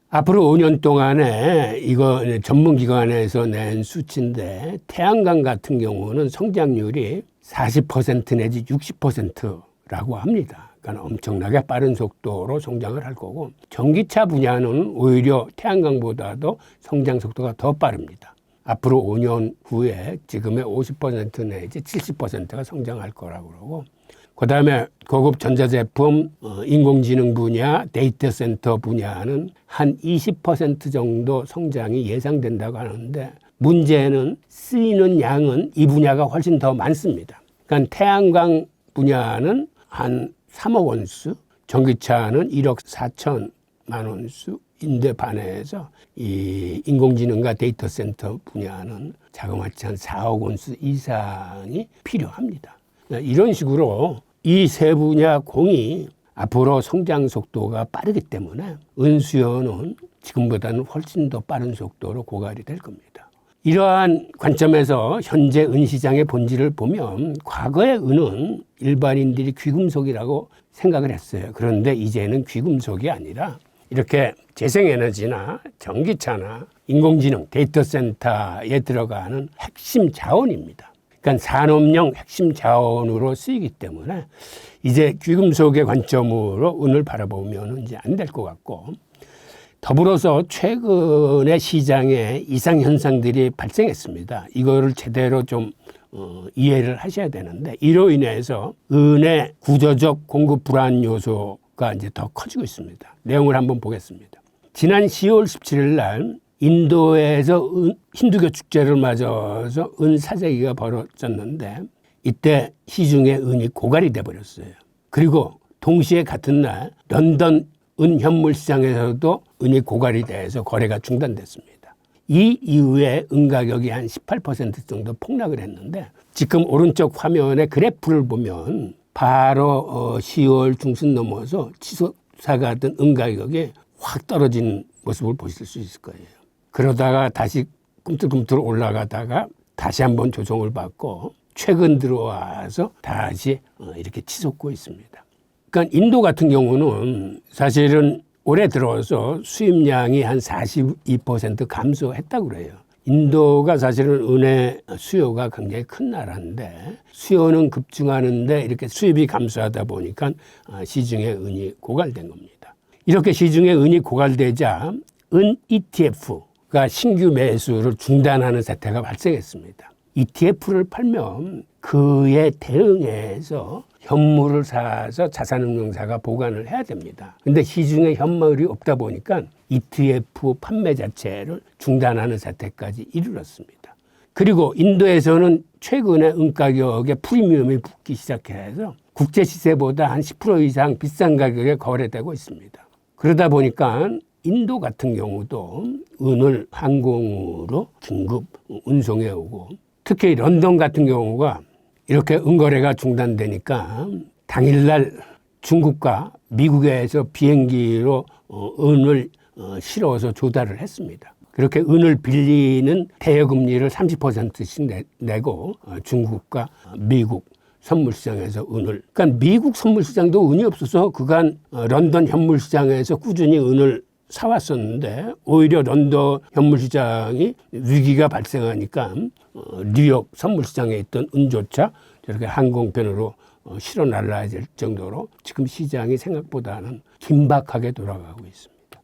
Speaker 1: 앞으로 5년 동안에 이거 전문기관에서 낸 수치인데 태양광 같은 경우는 성장률이 40% 내지 60%라고 합니다. 그러니까 엄청나게 빠른 속도로 성장을 할 거고 전기차 분야는 오히려 태양광보다도 성장 속도가 더 빠릅니다. 앞으로 5년 후에 지금의 50% 내지 70%가 성장할 거라고 그러고 그다음에 고급 전자제품, 인공지능 분야, 데이터 센터 분야는 한 20% 정도 성장이 예상된다고 하는데 문제는 쓰이는 양은 이 분야가 훨씬 더 많습니다. 그러니까 태양광 분야는 한 3억 원수, 전기차는 1억 4천만 원수인데 반해서 이 인공지능과 데이터 센터 분야는 자그마치 한 4억 원수 이상이 필요합니다. 이런 식으로 이 세 분야 공이 앞으로 성장 속도가 빠르기 때문에 은 수요는 지금보다는 훨씬 더 빠른 속도로 고갈이 될 겁니다. 이러한 관점에서 현재 은 시장의 본질을 보면 과거의 은은 일반인들이 귀금속이라고 생각을 했어요. 그런데 이제는 귀금속이 아니라 이렇게 재생에너지나 전기차나 인공지능, 데이터 센터에 들어가는 핵심 자원입니다. 그러니까 산업용 핵심 자원으로 쓰이기 때문에 이제 귀금속의 관점으로 은을 바라보면 이제 안 될 것 같고 더불어서 최근에 시장에 이상 현상들이 발생했습니다. 이거를 제대로 좀 이해를 하셔야 되는데 이로 인해서 은의 구조적 공급 불안 요소가 이제 더 커지고 있습니다. 내용을 한번 보겠습니다. 지난 10월 17일 날 인도에서 힌두교 축제를 맞아서 은 사재기가 벌어졌는데 이때 시중에 은이 고갈이 돼버렸어요. 그리고 동시에 같은 날 런던 은 현물 시장에서도 은이 고갈이 돼서 거래가 중단됐습니다. 이 이후에 은 가격이 한 18% 정도 폭락을 했는데 지금 오른쪽 화면에 그래프를 보면 바로 10월 중순 넘어서 치솟아가 던 은 가격이 확 떨어진 모습을 보실 수 있을 거예요. 그러다가 다시 꿈틀꿈틀 올라가다가 다시 한번 조정을 받고 최근 들어와서 다시 이렇게 치솟고 있습니다. 그러니까 인도 같은 경우는 사실은 올해 들어서 수입량이 한 42% 감소했다고 그래요. 인도가 사실은 은의 수요가 굉장히 큰 나라인데 수요는 급증하는데 이렇게 수입이 감소하다 보니까 시중에 은이 고갈된 겁니다. 이렇게 시중에 은이 고갈되자 은 ETF가 신규 매수를 중단하는 사태가 발생했습니다. ETF를 팔면 그에 대응해서 현물을 사서 자산운용사가 보관을 해야 됩니다. 근데 시중에 현물이 없다 보니까 ETF 판매 자체를 중단하는 사태까지 이르렀습니다. 그리고 인도에서는 최근에 은 가격에 프리미엄이 붙기 시작해서 국제 시세보다 한 10% 이상 비싼 가격에 거래되고 있습니다. 그러다 보니까 인도 같은 경우도 은을 항공으로 긴급 운송해 오고 특히 런던 같은 경우가 이렇게 은거래가 중단되니까 당일날 중국과 미국에서 비행기로 은을 실어서 조달을 했습니다. 그렇게 은을 빌리는 대여금리를 30%씩 내고 중국과 미국 선물시장에서 은을 그러니까 미국 선물시장도 은이 없어서 그간 런던 현물시장에서 꾸준히 은을 사왔었는데 오히려 런던 현물시장이 위기가 발생하니까 뉴욕 선물시장에 있던 은조차 저렇게 항공편으로 실어 날라야 될 정도로 지금 시장이 생각보다는 긴박하게 돌아가고 있습니다.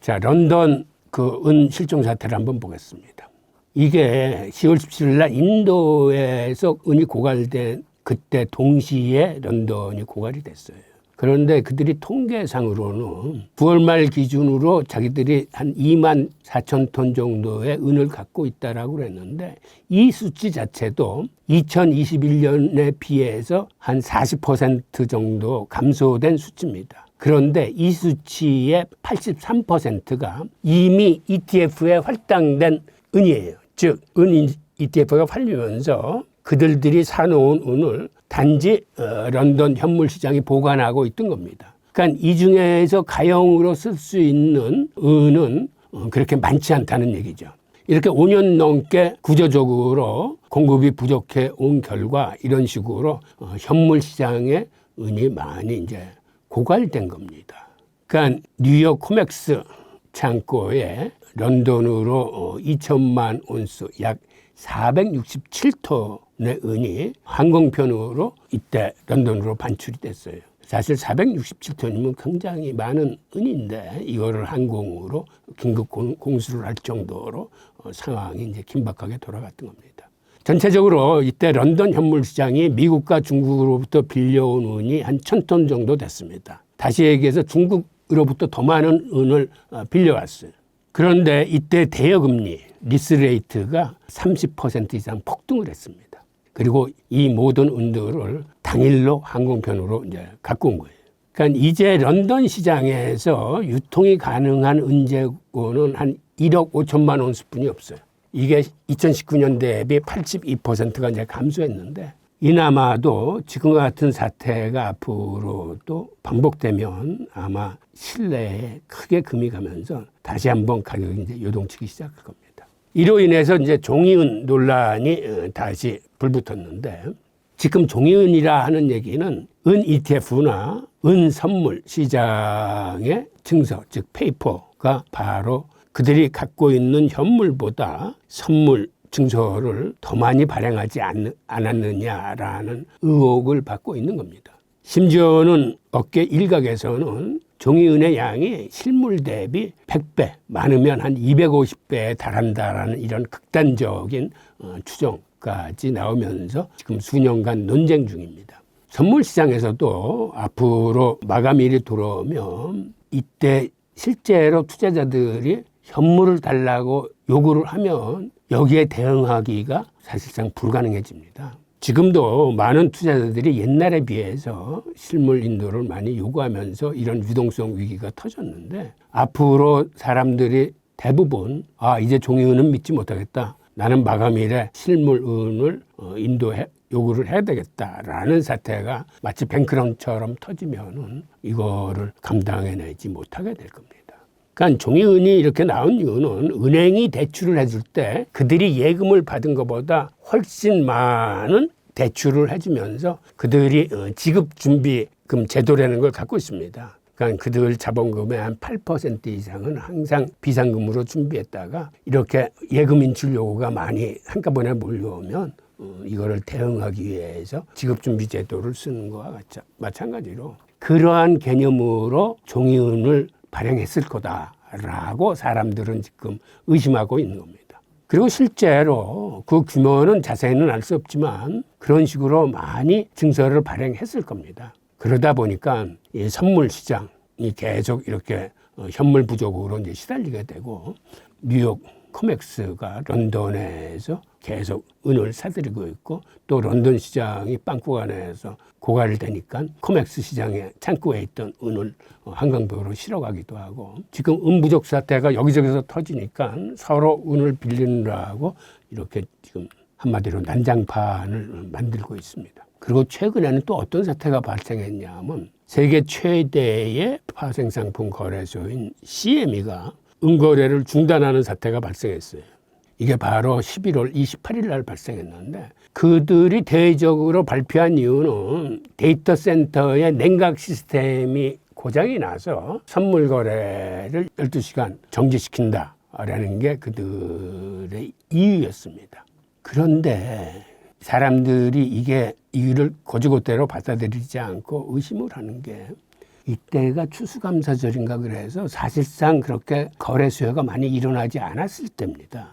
Speaker 1: 자, 런던 그 은 실종 사태를 한번 보겠습니다. 이게 10월 17일 날 인도에서 은이 고갈된 그때 동시에 런던이 고갈이 됐어요. 그런데 그들이 통계상으로는 9월 말 기준으로 자기들이 한 2만 4천 톤 정도의 은을 갖고 있다라고 그랬는데 이 수치 자체도 2021년에 비해서 한 40% 정도 감소된 수치입니다. 그런데 이 수치의 83%가 이미 ETF에 할당된 은이에요. 즉, 은 ETF가 팔리면서 그들이 사놓은 은을 단지 런던 현물 시장이 보관하고 있던 겁니다. 그러니까 이 중에서 가형으로 쓸 수 있는 은은 그렇게 많지 않다는 얘기죠. 이렇게 5년 넘게 구조적으로 공급이 부족해 온 결과 이런 식으로 현물 시장에 은이 많이 이제 고갈된 겁니다. 그러니까 뉴욕 코맥스 창고에 런던으로 2천만 온스 약 467톤의 은이 항공편으로 이때 런던으로 반출이 됐어요. 사실 467톤이면 굉장히 많은 은인데 이거를 항공으로 긴급 공수를 할 정도로 상황이 이제 긴박하게 돌아갔던 겁니다. 전체적으로 이때 런던 현물 시장이 미국과 중국으로부터 빌려온 은이 한 1,000톤 정도 됐습니다. 다시 얘기해서 중국으로부터 더 많은 은을 빌려왔어요. 그런데 이때 대여금리, 리스레이트가 30% 이상 폭등을 했습니다. 그리고 이 모든 은들을 당일로 항공편으로 이제 갖고 온 거예요. 그러니까 이제 런던 시장에서 유통이 가능한 은재고는 한 1억 5천만 온스뿐이 없어요. 이게 2019년 대비 82%가 이제 감소했는데 이나마도 지금과 같은 사태가 앞으로도 반복되면 아마 신뢰에 크게 금이 가면서 다시 한번 가격이 이제 요동치기 시작할 겁니다. 이로 인해서 이제 종이은 논란이 다시 불붙었는데 지금 종이은이라 하는 얘기는 은 ETF나 은 선물 시장의 증서, 즉 페이퍼가 바로 그들이 갖고 있는 현물보다 선물 증서를 더 많이 발행하지 않았느냐라는 의혹을 받고 있는 겁니다. 심지어는 업계 일각에서는 종이은의 양이 실물 대비 100배, 많으면 한 250배에 달한다라는 이런 극단적인 추정까지 나오면서 지금 수년간 논쟁 중입니다. 선물 시장에서도 앞으로 마감일이 들어오면 이때 실제로 투자자들이 현물을 달라고 요구를 하면 여기에 대응하기가 사실상 불가능해집니다. 지금도 많은 투자자들이 옛날에 비해서 실물 인도를 많이 요구하면서 이런 유동성 위기가 터졌는데 앞으로 사람들이 대부분 이제 종이은은 믿지 못하겠다. 나는 마감일에 실물은을 요구를 해야 되겠다라는 사태가 마치 뱅크런처럼 터지면은 이거를 감당해내지 못하게 될 겁니다. 그러니까 종이은이 이렇게 나온 이유는 은행이 대출을 해줄 때 그들이 예금을 받은 것보다 훨씬 많은 대출을 해주면서 그들이 지급준비금 제도라는 걸 갖고 있습니다. 그러니까 그들 자본금의 한 8% 이상은 항상 비상금으로 준비했다가 이렇게 예금 인출 요구가 많이 한꺼번에 몰려오면 이거를 대응하기 위해서 지급준비제도를 쓰는 것과 마찬가지로 그러한 개념으로 종이은을 발행했을 거다라고 사람들은 지금 의심하고 있는 겁니다. 그리고 실제로 그 규모는 자세히는 알 수 없지만 그런 식으로 많이 증서를 발행했을 겁니다. 그러다 보니까 이 선물 시장이 계속 이렇게 현물 부족으로 이제 시달리게 되고 뉴욕 코맥스가 런던에서 계속 은을 사들이고 있고 또 런던 시장이 빵꾸가 나서 고갈되니까 코맥스 시장의 창고에 있던 은을 한강변으로 실어가기도 하고 지금 은 부족 사태가 여기저기서 터지니까 서로 은을 빌리느라고 이렇게 지금 한마디로 난장판을 만들고 있습니다. 그리고 최근에는 또 어떤 사태가 발생했냐면 세계 최대의 파생상품 거래소인 CME가 은거래를 중단하는 사태가 발생했어요. 이게 바로 11월 28일 날 발생했는데 그들이 대외적으로 발표한 이유는 데이터 센터의 냉각 시스템이 고장이 나서 선물 거래를 12시간 정지시킨다라는 게 그들의 이유였습니다. 그런데 사람들이 이게 이유를 고지고대로 받아들이지 않고 의심을 하는 게 이때가 추수감사절인가 그래서 사실상 그렇게 거래 수요가 많이 일어나지 않았을 때입니다.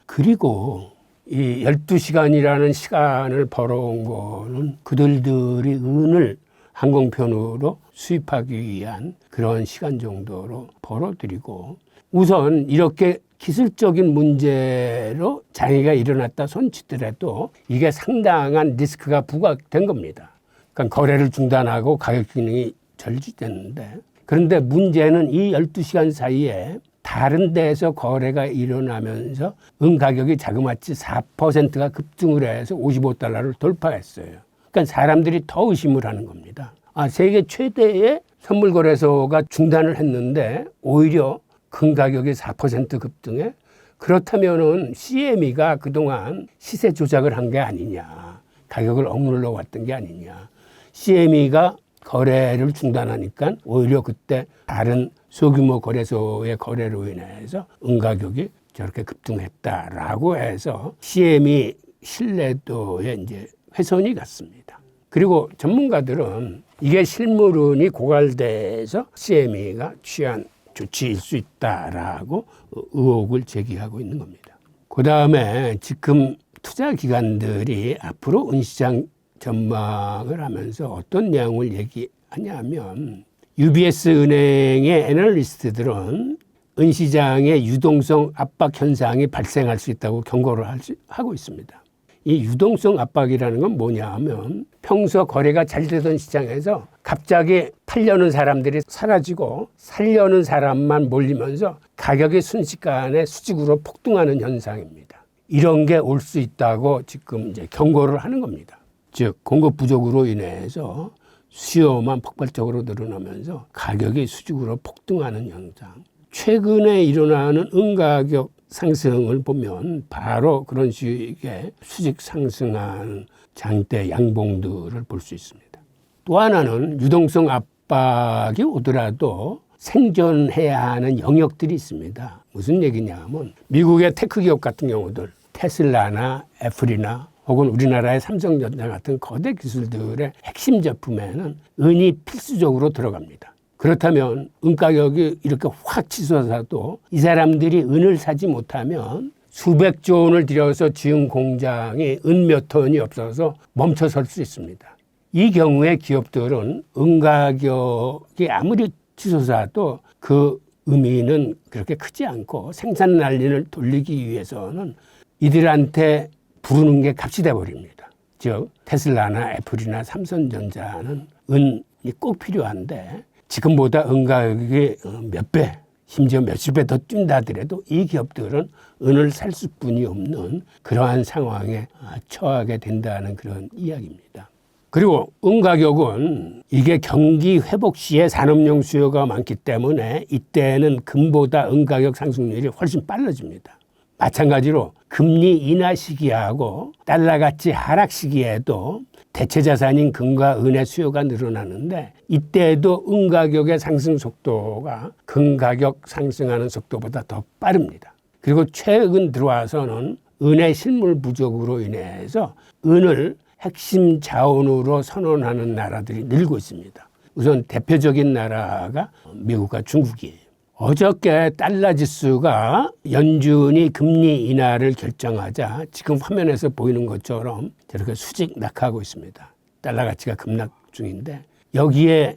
Speaker 1: 그리고 이 12시간이라는 시간을 벌어온 거는 그들이 은을 항공편으로 수입하기 위한 그런 시간 정도로 벌어들이고 우선 이렇게 기술적인 문제로 장애가 일어났다 손치더라도 이게 상당한 리스크가 부과된 겁니다. 그러니까 거래를 중단하고 가격 기능이 절지됐는데 그런데 문제는 이 12시간 사이에 다른 데에서 거래가 일어나면서 은 가격이 자그마치 4%가 급등을 해서 $55를 돌파했어요. 그러니까 사람들이 더 의심을 하는 겁니다. 세계 최대의 선물 거래소가 중단을 했는데 오히려 금 가격이 4% 급등해? 그렇다면은 CME가 그동안 시세 조작을 한 게 아니냐. 가격을 억눌러 왔던 게 아니냐. CME가 거래를 중단하니까 오히려 그때 다른 소규모 거래소의 거래로 인해서 은 가격이 저렇게 급등했다라고 해서 CME 신뢰도에 이제 훼손이 갔습니다. 그리고 전문가들은 이게 실물은이 고갈돼서 CME가 취한 조치일 수 있다라고 의혹을 제기하고 있는 겁니다. 그 다음에 지금 투자 기관들이 앞으로 은시장 전망을 하면서 어떤 내용을 얘기하냐면 UBS 은행의 애널리스트들은 은시장의 유동성 압박 현상이 발생할 수 있다고 경고를 하고 있습니다. 이 유동성 압박이라는 건 뭐냐 하면 평소 거래가 잘 되던 시장에서 갑자기 팔려는 사람들이 사라지고 살려는 사람만 몰리면서 가격이 순식간에 수직으로 폭등하는 현상입니다. 이런 게 올 수 있다고 지금 이제 경고를 하는 겁니다. 즉 공급 부족으로 인해서 수요만 폭발적으로 늘어나면서 가격이 수직으로 폭등하는 현상. 최근에 일어나는 은 가격 상승을 보면 바로 그런 식의 수직 상승한 장대 양봉들을 볼 수 있습니다. 또 하나는 유동성 압박이 오더라도 생존해야 하는 영역들이 있습니다. 무슨 얘기냐면 미국의 테크 기업 같은 경우들 테슬라나 애플이나 혹은 우리나라의 삼성전자 같은 거대 기술들의 핵심 제품에는 은이 필수적으로 들어갑니다. 그렇다면 은 가격이 이렇게 확 치솟아도 이 사람들이 은을 사지 못하면 수백조 원을 들여서 지은 공장이 은 몇 톤이 없어서 멈춰설 수 있습니다. 이 경우에 기업들은 은 가격이 아무리 치솟아도 그 의미는 그렇게 크지 않고 생산 라인을 돌리기 위해서는 이들한테 부르는 게 값이 돼버립니다. 즉 테슬라나 애플이나 삼성전자는 은이 꼭 필요한데 지금보다 은 가격이 몇 배, 심지어 몇십 배 더 뛴다 하더라도 이 기업들은 은을 살 수뿐이 없는 그러한 상황에 처하게 된다는 그런 이야기입니다. 그리고 은 가격은 이게 경기 회복 시에 산업용 수요가 많기 때문에 이때는 금보다 은 가격 상승률이 훨씬 빨라집니다. 마찬가지로 금리 인하 시기하고 달러가치 하락 시기에도 대체 자산인 금과 은의 수요가 늘어나는데 이때에도 은 가격의 상승 속도가 금 가격 상승하는 속도보다 더 빠릅니다. 그리고 최근 들어와서는 은의 실물 부족으로 인해서 은을 핵심 자원으로 선언하는 나라들이 늘고 있습니다. 우선 대표적인 나라가 미국과 중국이에요. 어저께 달러 지수가 연준이 금리 인하를 결정하자 지금 화면에서 보이는 것처럼 저렇게 수직 낙하하고 있습니다. 달러 가치가 급락 중인데 여기에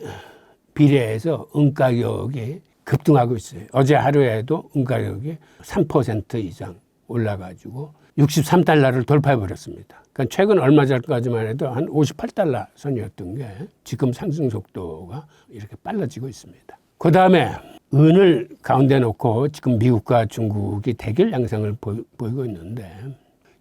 Speaker 1: 비례해서 은 가격이 급등하고 있어요. 어제 하루에도 은 가격이 3% 이상 올라가지고 63달러를 돌파해버렸습니다. 그러니까 최근 얼마 전까지만 해도 한 58달러 선이었던 게 지금 상승 속도가 이렇게 빨라지고 있습니다. 그 다음에 은을 가운데 놓고 지금 미국과 중국이 대결 양상을 보이고 있는데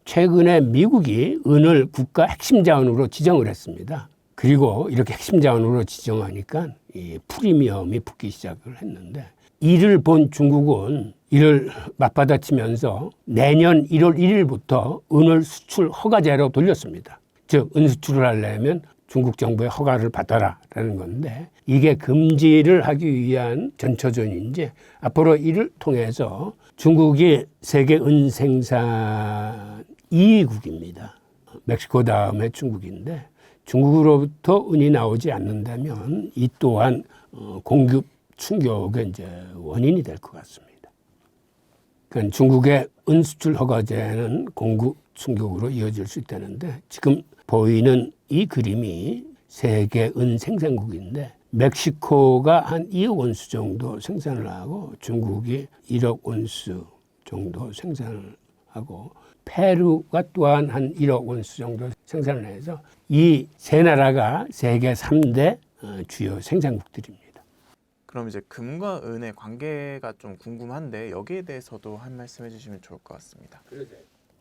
Speaker 1: 최근에 미국이 은을 국가 핵심 자원으로 지정을 했습니다. 그리고 이렇게 핵심 자원으로 지정하니까 이 프리미엄이 붙기 시작을 했는데 이를 본 중국은 이를 맞받아치면서 내년 1월 1일부터 은을 수출 허가제로 돌렸습니다. 즉 은 수출을 하려면 중국 정부의 허가를 받아라라는 건데 이게 금지를 하기 위한 전초전인지 앞으로 이를 통해서 중국이 세계 은 생산 2위국입니다. 멕시코 다음에 중국인데 중국으로부터 은이 나오지 않는다면 이 또한 공급 충격의 이제 원인이 될 것 같습니다. 그러니까 중국의 은 수출 허가제는 공급 충격으로 이어질 수 있다는데 지금 보이는 이 그림이 세계 은 생산국인데 멕시코가 한 2억 온수 정도 생산을 하고 중국이 1억 온수 정도 생산을 하고 페루가 또한 한 1억 온수 정도 생산을 해서 이 세 나라가 세계 3대 주요 생산국들입니다.
Speaker 2: 그럼 이제 금과 은의 관계가 좀 궁금한데 여기에 대해서도 한 말씀 해주시면 좋을 것 같습니다.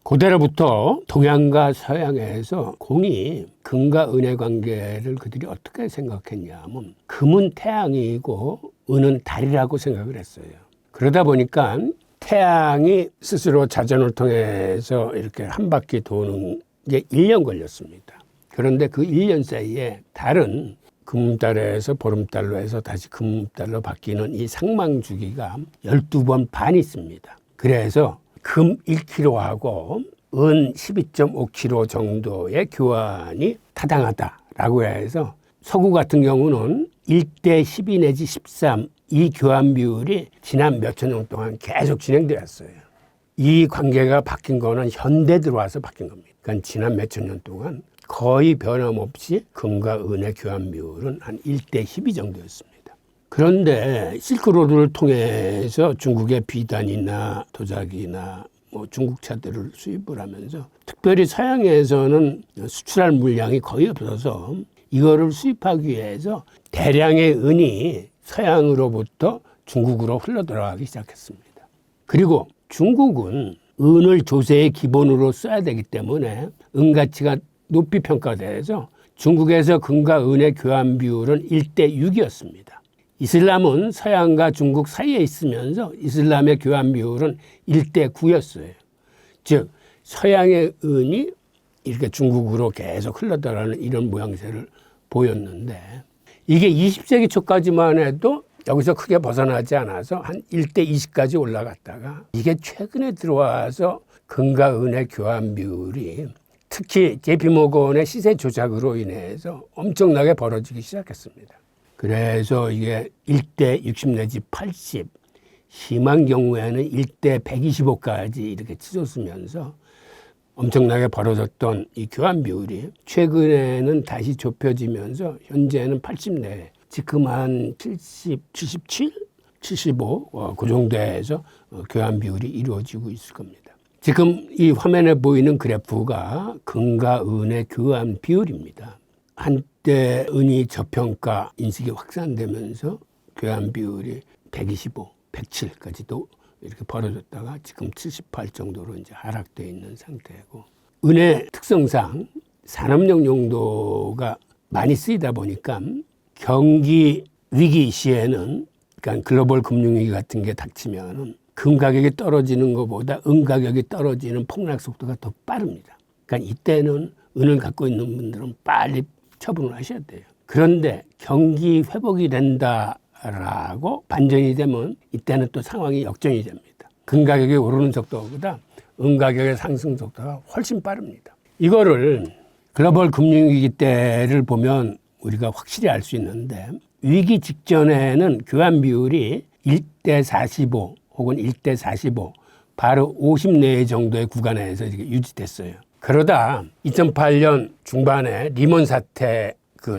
Speaker 1: 고대로부터 동양과 서양에서 공이 금과 은의 관계를 그들이 어떻게 생각했냐면 금은 태양이고 은은 달이라고 생각을 했어요. 그러다 보니까 태양이 스스로 자전을 통해서 이렇게 한 바퀴 도는 게 1년 걸렸습니다. 그런데 그 1년 사이에 달은 금달에서 보름달로 해서 다시 금달로 바뀌는 이 상망 주기가 12번 반이 있습니다. 그래서 금 1kg하고 은 12.5kg 정도의 교환이 타당하다라고 해서 서구 같은 경우는 1대 12 내지 13 이 교환 비율이 지난 몇천 년 동안 계속 진행되었어요. 이 관계가 바뀐 거는 현대 들어와서 바뀐 겁니다. 그러니까 지난 몇천 년 동안 거의 변함없이 금과 은의 교환 비율은 한 1대 12 정도였습니다. 그런데 실크로드를 통해서 중국의 비단이나 도자기나 중국 차들을 수입을 하면서 특별히 서양에서는 수출할 물량이 거의 없어서 이거를 수입하기 위해서 대량의 은이 서양으로부터 중국으로 흘러들어가기 시작했습니다. 그리고 중국은 은을 조세의 기본으로 써야 되기 때문에 은 가치가 높이 평가돼서 중국에서 금과 은의 교환 비율은 1대 6이었습니다. 이슬람은 서양과 중국 사이에 있으면서 이슬람의 교환 비율은 1대 9였어요. 즉 서양의 은이 이렇게 중국으로 계속 흘러들어가는 이런 모양새를 보였는데 이게 20세기 초까지만 해도 여기서 크게 벗어나지 않아서 한 1대 20까지 올라갔다가 이게 최근에 들어와서 금과 은의 교환 비율이 특히 JP모건의 시세 조작으로 인해서 엄청나게 벌어지기 시작했습니다. 그래서 이게 1대 60 내지 80, 심한 경우에는 1대 125까지 이렇게 치솟으면서 엄청나게 벌어졌던 이 교환 비율이 최근에는 다시 좁혀지면서 현재는 80 내에 지금 한 70, 77, 75 그 정도에서 교환 비율이 이루어지고 있을 겁니다. 지금 이 화면에 보이는 그래프가 금과 은의 교환 비율입니다. 한때 은이 저평가 인식이 확산되면서 교환 비율이 125, 107까지도 이렇게 벌어졌다가 지금 78 정도로 이제 하락되어 있는 상태고 은의 특성상 산업용 용도가 많이 쓰이다 보니까 경기 위기 시에는 그러니까 글로벌 금융위기 같은 게 닥치면은 금 가격이 떨어지는 것보다 은 가격이 떨어지는 폭락 속도가 더 빠릅니다. 그러니까 이때는 은을 갖고 있는 분들은 빨리 처분을 하셔야 돼요. 그런데 경기 회복이 된다라고 반전이 되면 이때는 또 상황이 역전이 됩니다. 금 가격이 오르는 속도보다 은 가격의 상승 속도가 훨씬 빠릅니다. 이거를 글로벌 금융위기 때를 보면 우리가 확실히 알 수 있는데 위기 직전에는 교환 비율이 1대 45 혹은 1대 45 바로 50 내외 정도의 구간에서 유지됐어요. 그러다 2008년 중반에 리먼 사태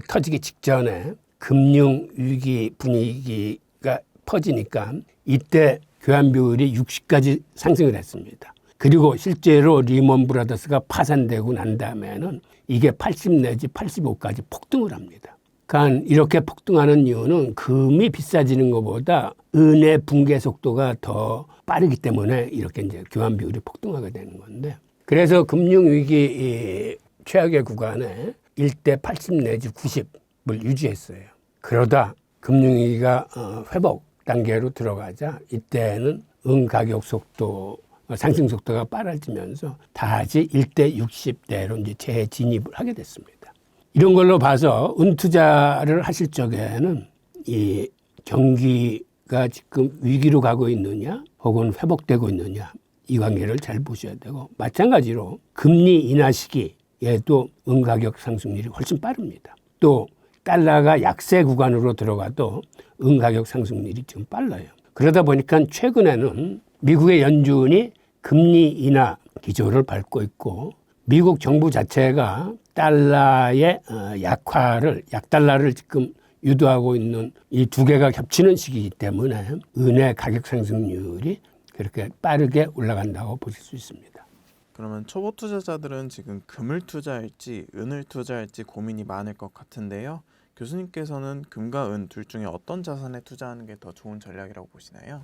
Speaker 1: 터지기 직전에 금융 위기 분위기가 퍼지니까 이때 교환 비율이 60까지 상승을 했습니다. 그리고 실제로 리먼 브라더스가 파산되고 난 다음에는 이게 80 내지 85까지 폭등을 합니다. 그러니까 이렇게 폭등하는 이유는 금이 비싸지는 것보다 은의 붕괴 속도가 더 빠르기 때문에 이렇게 이제 교환 비율이 폭등하게 되는 건데, 그래서 금융위기 최악의 구간에 1대 80 내지 90을 유지했어요. 그러다 금융위기가 회복 단계로 들어가자 이때는 은 가격 속도, 상승 속도가 빨라지면서 다시 1대 60대로 이제 재진입을 하게 됐습니다. 이런 걸로 봐서 은 투자를 하실 적에는 이 경기가 지금 위기로 가고 있느냐 혹은 회복되고 있느냐 이 관계를 잘 보셔야 되고, 마찬가지로 금리 인하 시기에도 은 가격 상승률이 훨씬 빠릅니다. 또 달러가 약세 구간으로 들어가도 은 가격 상승률이 지금 빨라요. 그러다 보니까 최근에는 미국의 연준이 금리 인하 기조를 밟고 있고, 미국 정부 자체가 달러의 약달러를 지금 유도하고 있는 이 두 개가 겹치는 시기이기 때문에 은의 가격 상승률이 그렇게 빠르게 올라간다고 보실 수 있습니다.
Speaker 2: 그러면 초보 투자자들은 지금 금을 투자할지 은을 투자할지 고민이 많을 것 같은데요. 교수님께서는 금과 은 둘 중에 어떤 자산에 투자하는 게 더 좋은 전략이라고 보시나요?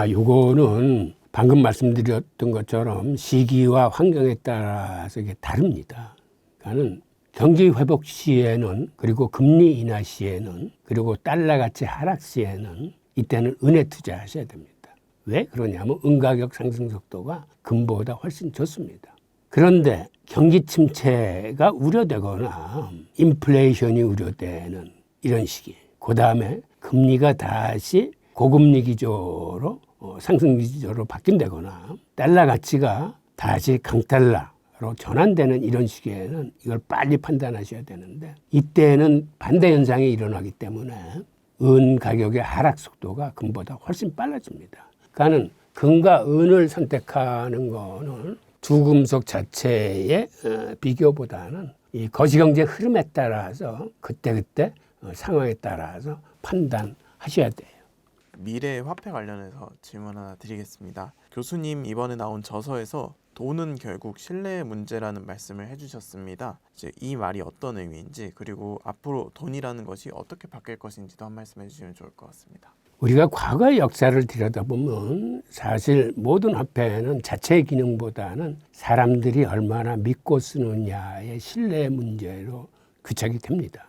Speaker 1: 요거는 방금 말씀드렸던 것처럼 시기와 환경에 따라서 이게 다릅니다. 그러니까는 경기 회복 시에는, 그리고 금리 인하 시에는, 그리고 달러 가치 하락 시에는 이때는 은에 투자하셔야 됩니다. 왜 그러냐면 은 가격 상승 속도가 금보다 훨씬 좋습니다. 그런데 경기 침체가 우려되거나 인플레이션이 우려되는 이런 시기, 그 다음에 금리가 다시 고금리 기조로 상승 기조로 바뀐다거나 달러 가치가 다시 강달러로 전환되는 이런 시기에는 이걸 빨리 판단하셔야 되는데, 이때는 반대 현상이 일어나기 때문에 은 가격의 하락 속도가 금보다 훨씬 빨라집니다. 그러니까 금과 은을 선택하는 거는 두 금속 자체의 비교보다는 이 거시경제 흐름에 따라서 그때그때 상황에 따라서 판단하셔야 돼요.
Speaker 2: 미래의 화폐 관련해서 질문 하나 드리겠습니다. 교수님 이번에 나온 저서에서 돈은 결국 신뢰의 문제라는 말씀을 해주셨습니다. 이제 이 말이 어떤 의미인지, 그리고 앞으로 돈이라는 것이 어떻게 바뀔 것인지도 한 말씀 해주시면 좋을 것 같습니다.
Speaker 1: 우리가 과거의 역사를 들여다보면 사실 모든 화폐는 자체의 기능보다는 사람들이 얼마나 믿고 쓰느냐의 신뢰 문제로 귀착이 됩니다.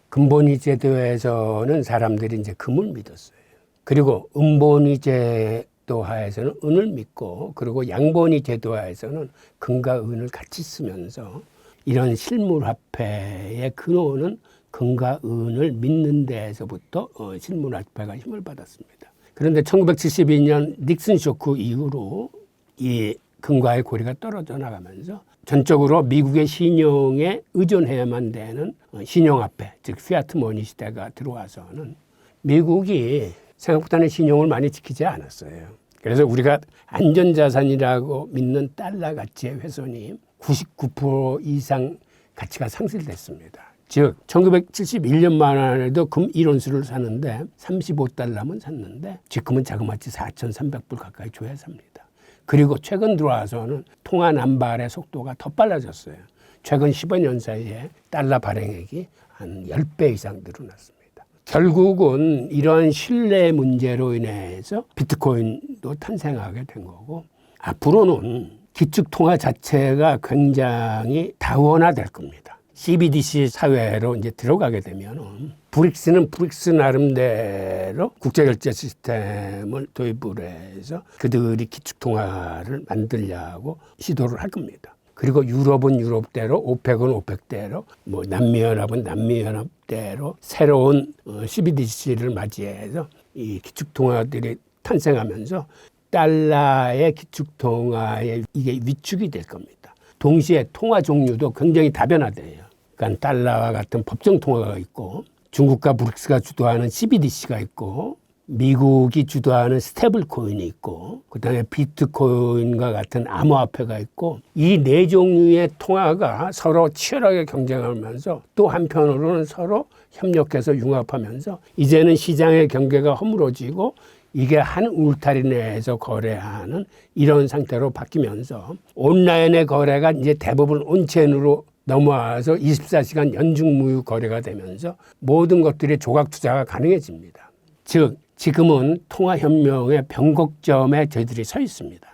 Speaker 1: 금본위 제도에서는 사람들이 이제 금을 믿었어요. 그리고 음본위 제도하에서는 은을 믿고, 그리고 양본위 제도하에서는 금과 은을 같이 쓰면서 이런 실물 화폐의 근원은 금과 은을 믿는 데에서부터 실물 화폐가 힘을 받았습니다. 그런데 1972년 닉슨 쇼크 이후로 이 금과의 고리가 떨어져 나가면서 전적으로 미국의 신용에 의존해야만 되는 신용화폐, 즉 피아트 머니 시대가 들어와서는 미국이 생각보다는 신용을 많이 지키지 않았어요. 그래서 우리가 안전자산이라고 믿는 달러 가치의 훼손이 99% 이상 가치가 상실됐습니다. 즉 1971년만 해도 금 1온스를 사는데 35달러면 샀는데 지금은 자그마치 4,300불 가까이 줘야 삽니다. 그리고 최근 들어와서는 통화 남발의 속도가 더 빨라졌어요. 최근 15년 사이에 달러 발행액이 한 10배 이상 늘어났습니다. 결국은 이러한 신뢰 문제로 인해서 비트코인도 탄생하게 된 거고, 앞으로는 기축 통화 자체가 굉장히 다원화될 겁니다. CBDC 사회로 이제 들어가게 되면 브릭스는 브릭스 나름대로 국제결제 시스템을 도입을 해서 그들이 기축 통화를 만들려고 시도를 할 겁니다. 그리고 유럽은 유럽대로, 오펙은 오펙대로, 뭐 남미연합은 남미연합대로 새로운 CBDC를 맞이해서 이 기축통화들이 탄생하면서 달러의 기축통화의 이게 위축이 될 겁니다. 동시에 통화 종류도 굉장히 다변화돼요. 그러니까 달러와 같은 법정 통화가 있고 중국과 브릭스가 주도하는 CBDC가 있고 미국이 주도하는 스테이블 코인이 있고 그다음에 비트코인과 같은 암호화폐가 있고 이 네 종류의 통화가 서로 치열하게 경쟁하면서 또 한편으로는 서로 협력해서 융합하면서 이제는 시장의 경계가 허물어지고 이게 한 울타리 내에서 거래하는 이런 상태로 바뀌면서 온라인의 거래가 이제 대부분 온체인으로 넘어와서 24시간 연중무휴 거래가 되면서 모든 것들이 조각 투자가 가능해집니다. 즉 지금은 통화혁명의 변곡점에 저희들이 서 있습니다.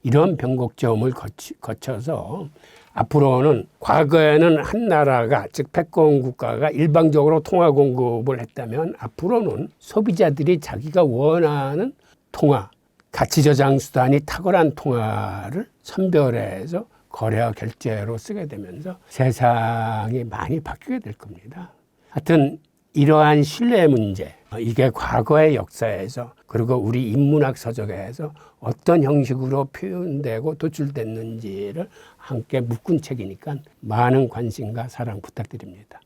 Speaker 1: 이런 변곡점을 거쳐서 앞으로는 과거에는 한 나라가 즉 패권 국가가 일방적으로 통화 공급을 했다면 앞으로는 소비자들이 자기가 원하는 통화, 가치 저장 수단이 탁월한 통화를 선별해서 거래와 결제로 쓰게 되면서 세상이 많이 바뀌게 될 겁니다. 하여튼 이러한 신뢰 문제, 이게 과거의 역사에서 그리고 우리 인문학 서적에서 어떤 형식으로 표현되고 도출됐는지를 함께 묶은 책이니까 많은 관심과 사랑 부탁드립니다.